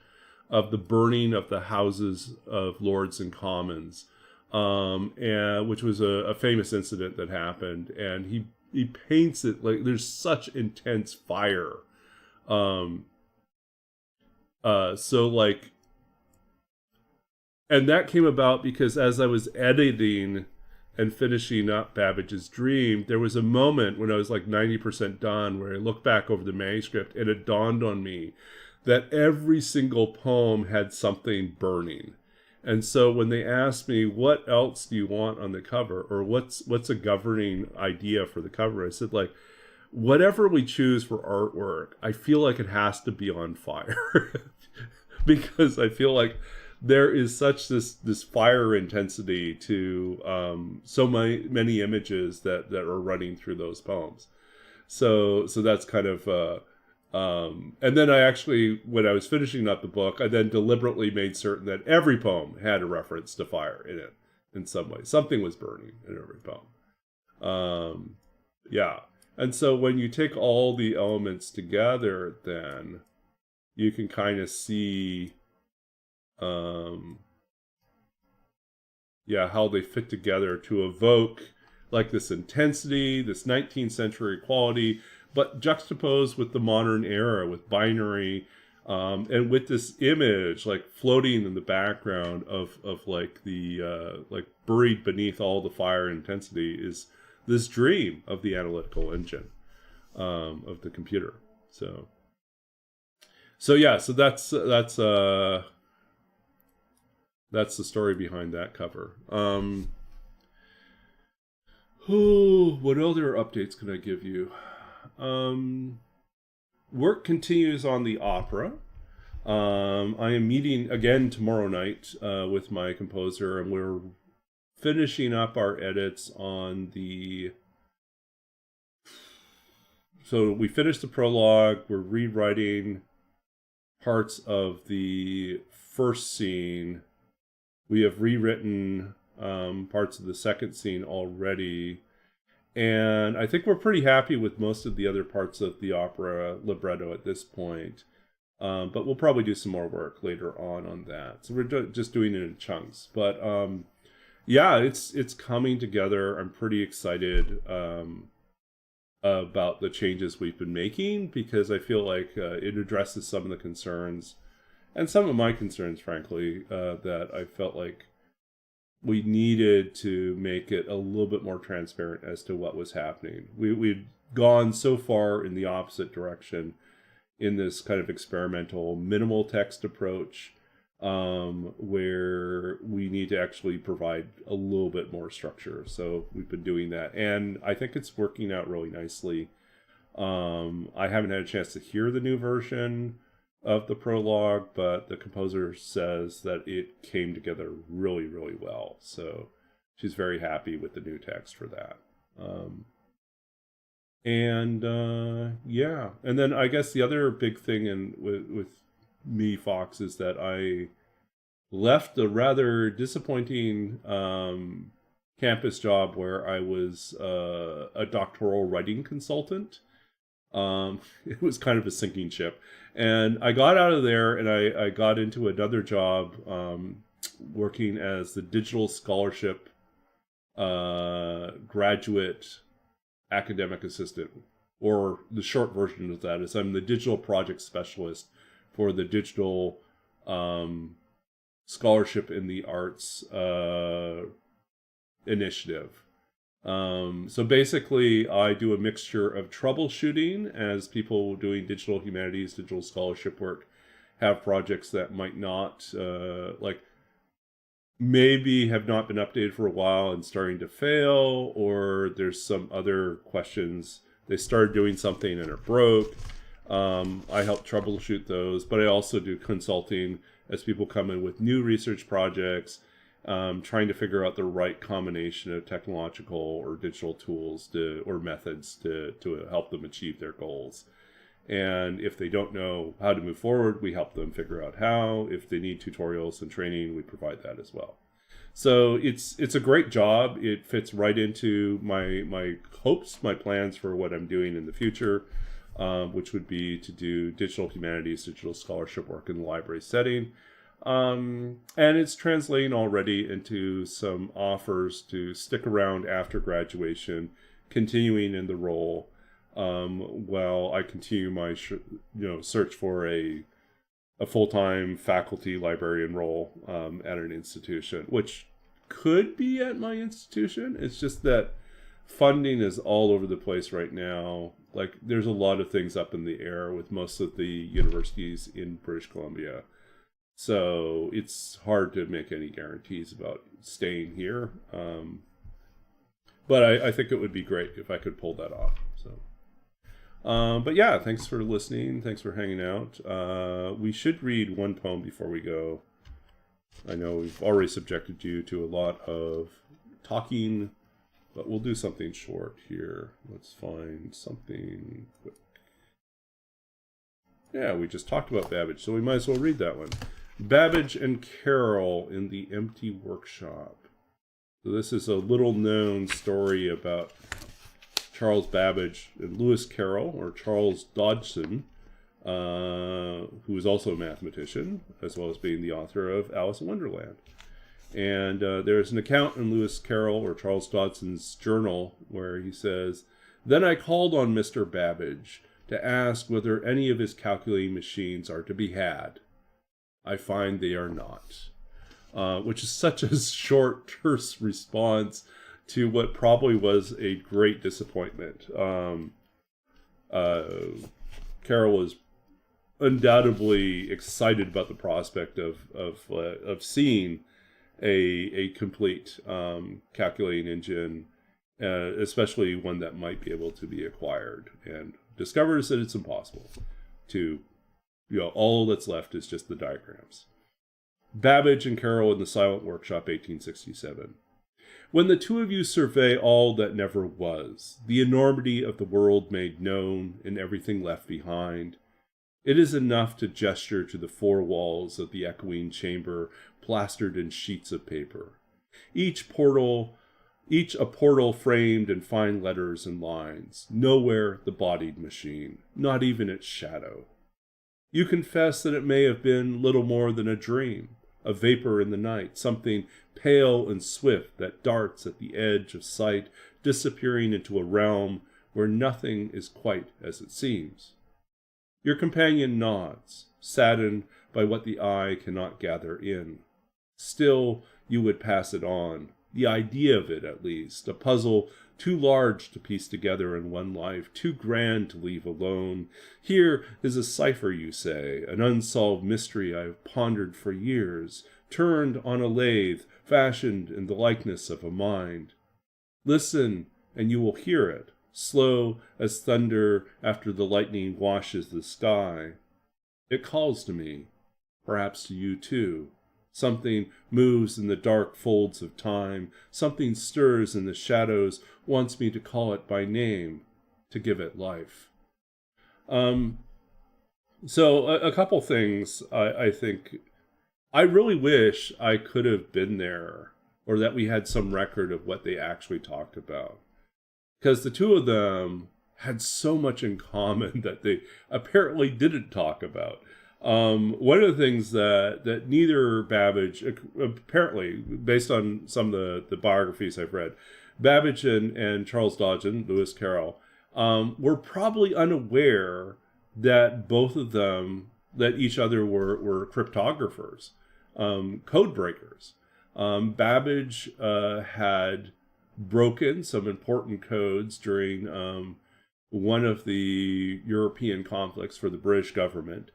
of the burning of the Houses of Lords and Commons, and which was a famous incident that happened, and he paints it like there's such intense fire. So like, and that came about because as I was editing and finishing up Babbage's Dream, there was a moment when I was like 90% done where I looked back over the manuscript and it dawned on me that every single poem had something burning. And so when they asked me, what else do you want on the cover, or what's a governing idea for the cover, I said, like, whatever we choose for artwork, I feel like it has to be on fire. Because I feel like there is such this fire intensity to so many images that are running through those poems. So that's kind of and then I actually, when I was finishing up the book, I then deliberately made certain that every poem had a reference to fire in it in some way. Something was burning in every poem. Yeah. And so when you take all the elements together, then you can kind of see how they fit together to evoke like this intensity, this 19th century quality, but juxtaposed with the modern era, with binary, and with this image like floating in the background of like the like buried beneath all the fire intensity is this dream of the analytical engine of the computer. So yeah, so that's the story behind that cover. What other updates can I give you? Work continues on the opera. I am meeting again tomorrow night with my composer, and we're finishing up our edits on the... So we finished the prologue. We're rewriting parts of the first scene. We have rewritten parts of the second scene already. And I think we're pretty happy with most of the other parts of the opera libretto at this point. But we'll probably do some more work later on that. So we're just doing it in chunks. But yeah, it's coming together. I'm pretty excited about the changes we've been making, because I feel like it addresses some of the concerns, and some of my concerns, frankly, that I felt like we needed to make it a little bit more transparent as to what was happening. We'd gone so far in the opposite direction in this kind of experimental minimal text approach, where we need to actually provide a little bit more structure. So we've been doing that, and I think it's working out really nicely. I haven't had a chance to hear the new version of the prologue, but the composer says that it came together really, really well. So she's very happy with the new text for that. Yeah. And then I guess the other big thing with me, Fox, is that I left a rather disappointing campus job where I was a doctoral writing consultant. It was kind of a sinking ship. And I got out of there, and I got into another job working as the digital scholarship graduate academic assistant, or the short version of that is I'm the digital project specialist for the digital scholarship in the arts initiative. So basically, I do a mixture of troubleshooting as people doing digital humanities, digital scholarship work have projects that might not, like, maybe have not been updated for a while and starting to fail, or there's some other questions. They started doing something and it broke. I help troubleshoot those, but I also do consulting as people come in with new research projects, trying to figure out the right combination of technological or digital tools or methods to help them achieve their goals. And if they don't know how to move forward, we help them figure out how. If they need tutorials and training, we provide that as well. So it's a great job. It fits right into my hopes, my plans for what I'm doing in the future, which would be to do digital humanities, digital scholarship work in the library setting. And it's translating already into some offers to stick around after graduation, continuing in the role, while I continue my search for a full-time faculty librarian role at an institution, which could be at my institution. It's just that funding is all over the place right now. Like, there's a lot of things up in the air with most of the universities in British Columbia. So it's hard to make any guarantees about staying here. But I think it would be great if I could pull that off. So, but yeah, thanks for listening. Thanks for hanging out. We should read one poem before we go. I know we've already subjected you to a lot of talking, but we'll do something short here. Let's find something quick. Yeah, we just talked about Babbage, so we might as well read that one. Babbage and Carol in the Empty Workshop. So this is a little-known story about Charles Babbage and Lewis Carroll, or Charles Dodgson, who is also a mathematician, as well as being the author of Alice in Wonderland. And there's an account in Lewis Carroll, or Charles Dodson's journal, where he says, "Then I called on Mr. Babbage to ask whether any of his calculating machines are to be had. I find they are not." Which is such a short, terse response to what probably was a great disappointment. Carol was undoubtedly excited about the prospect of seeing a complete calculating engine, especially one that might be able to be acquired, and discovers that it's impossible to, all that's left is just the diagrams. Babbage and Carroll in the Silent Workshop, 1867. When the two of you survey all that never was, the enormity of the world made known and everything left behind, it is enough to gesture to the four walls of the echoing chamber plastered in sheets of paper. Each a portal framed in fine letters and lines, nowhere the bodied machine, not even its shadow. You confess that it may have been little more than a dream, a vapor in the night, something pale and swift that darts at the edge of sight, disappearing into a realm where nothing is quite as it seems. Your companion nods, saddened by what the eye cannot gather in. Still, you would pass it on, the idea of it at least, a puzzle too large to piece together in one life, too grand to leave alone. Here is a cipher, you say, an unsolved mystery I have pondered for years, turned on a lathe, fashioned in the likeness of a mind. Listen, and you will hear it, slow as thunder after the lightning washes the sky. It calls to me, perhaps to you too. Something moves in the dark folds of time. Something stirs in the shadows, wants me to call it by name, to give it life. So a couple things I think. I really wish I could have been there, or that we had some record of what they actually talked about. Because the two of them had so much in common that they apparently didn't talk about. One of the things that neither Babbage, apparently, based on some of the biographies I've read, Babbage and Charles Dodgson, Lewis Carroll, were probably unaware that both of them, that each other were cryptographers, code breakers. Babbage had broken some important codes during one of the European conflicts for the British government,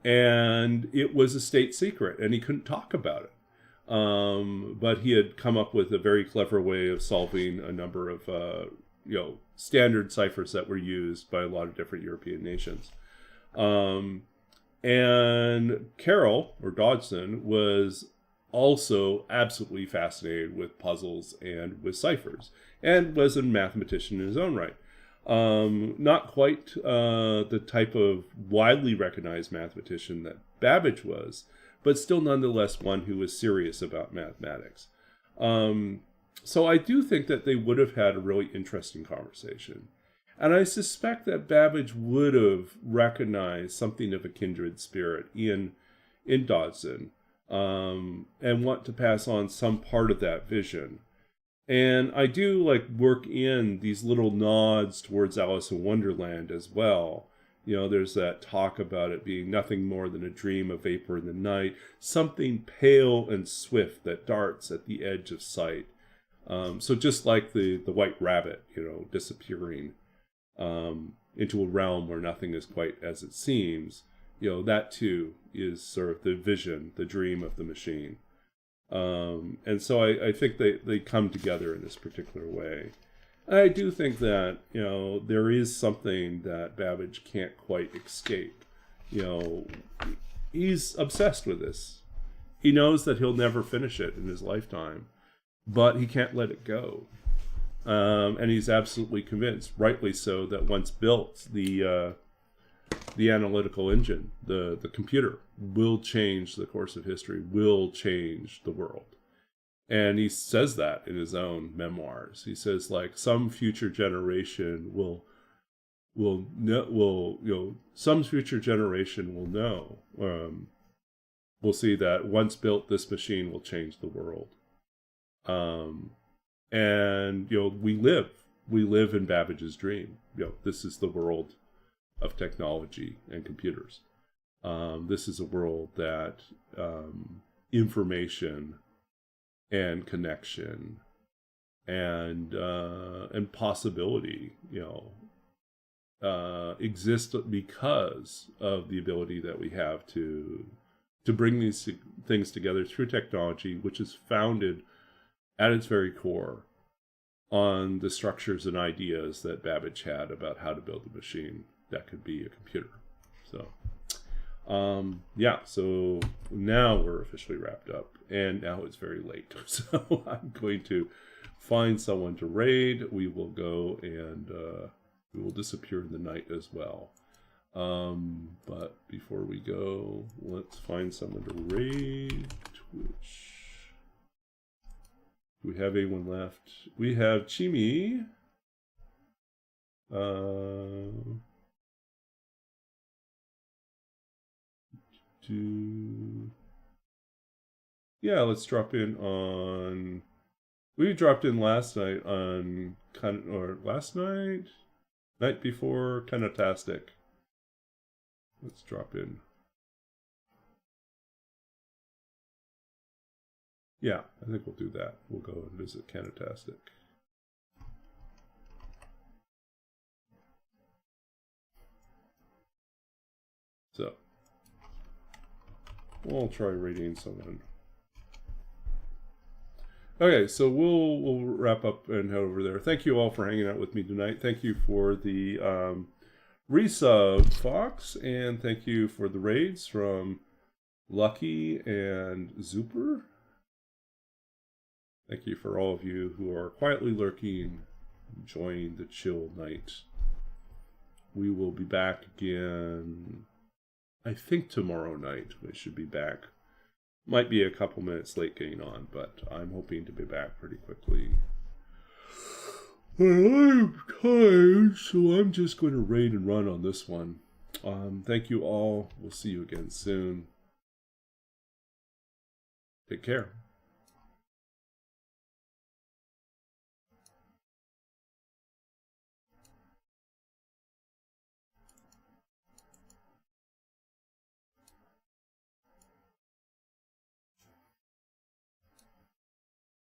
and it was a state secret, and he couldn't talk about it. But he had come up with a very clever way of solving a number of standard ciphers that were used by a lot of different European nations. And Carroll, or Dodgson, was also absolutely fascinated with puzzles and with ciphers, and was a mathematician in his own right. Not quite the type of widely recognized mathematician that Babbage was, but still nonetheless one who was serious about mathematics. So I do think that they would have had a really interesting conversation. And I suspect that Babbage would have recognized something of a kindred spirit in Dodgson, and want to pass on some part of that vision. And I do work in these little nods towards Alice in Wonderland as well. There's that talk about it being nothing more than a dream, a vapor in the night, something pale and swift that darts at the edge of sight. So just like the white rabbit, disappearing into a realm where nothing is quite as it seems, that too is sort of the vision, the dream of the machine. And so I think they come together in this particular way. I do think that, there is something that Babbage can't quite escape. He's obsessed with this. He knows that he'll never finish it in his lifetime, but he can't let it go. And he's absolutely convinced, rightly so, that once built, the analytical engine, the computer, will change the course of history, will change the world. And he says that in his own memoirs. He says, like, some future generation will some future generation will know, will see that once built, this machine will change the world. And we live in Babbage's dream. This is the world of technology and computers. This is a world that information and connection and possibility, exist because of the ability that we have to bring these things together through technology, which is founded at its very core on the structures and ideas that Babbage had about how to build a machine that could be a computer. So, so now we're officially wrapped up, and now it's very late. So I'm going to find someone to raid. We will go and we will disappear in the night as well. But before we go, let's find someone to raid Twitch. Do we have anyone left? We have Chimi. Yeah, let's drop in on. We dropped in last night on night before Canotastic. Let's drop in. Yeah, I think we'll do that. We'll go and visit Canotastic. So, we'll try raiding someone. Okay, so we'll wrap up and head over there. Thank you all for hanging out with me tonight. Thank you for the resub, Fox, and thank you for the raids from Lucky and Zuper. Thank you for all of you who are quietly lurking, enjoying the chill night. We will be back again, I think tomorrow night. We should be back. Might be a couple minutes late getting on, but I'm hoping to be back pretty quickly. I'm tired, so I'm just going to raid and run on this one. Thank you all. We'll see you again soon. Take care.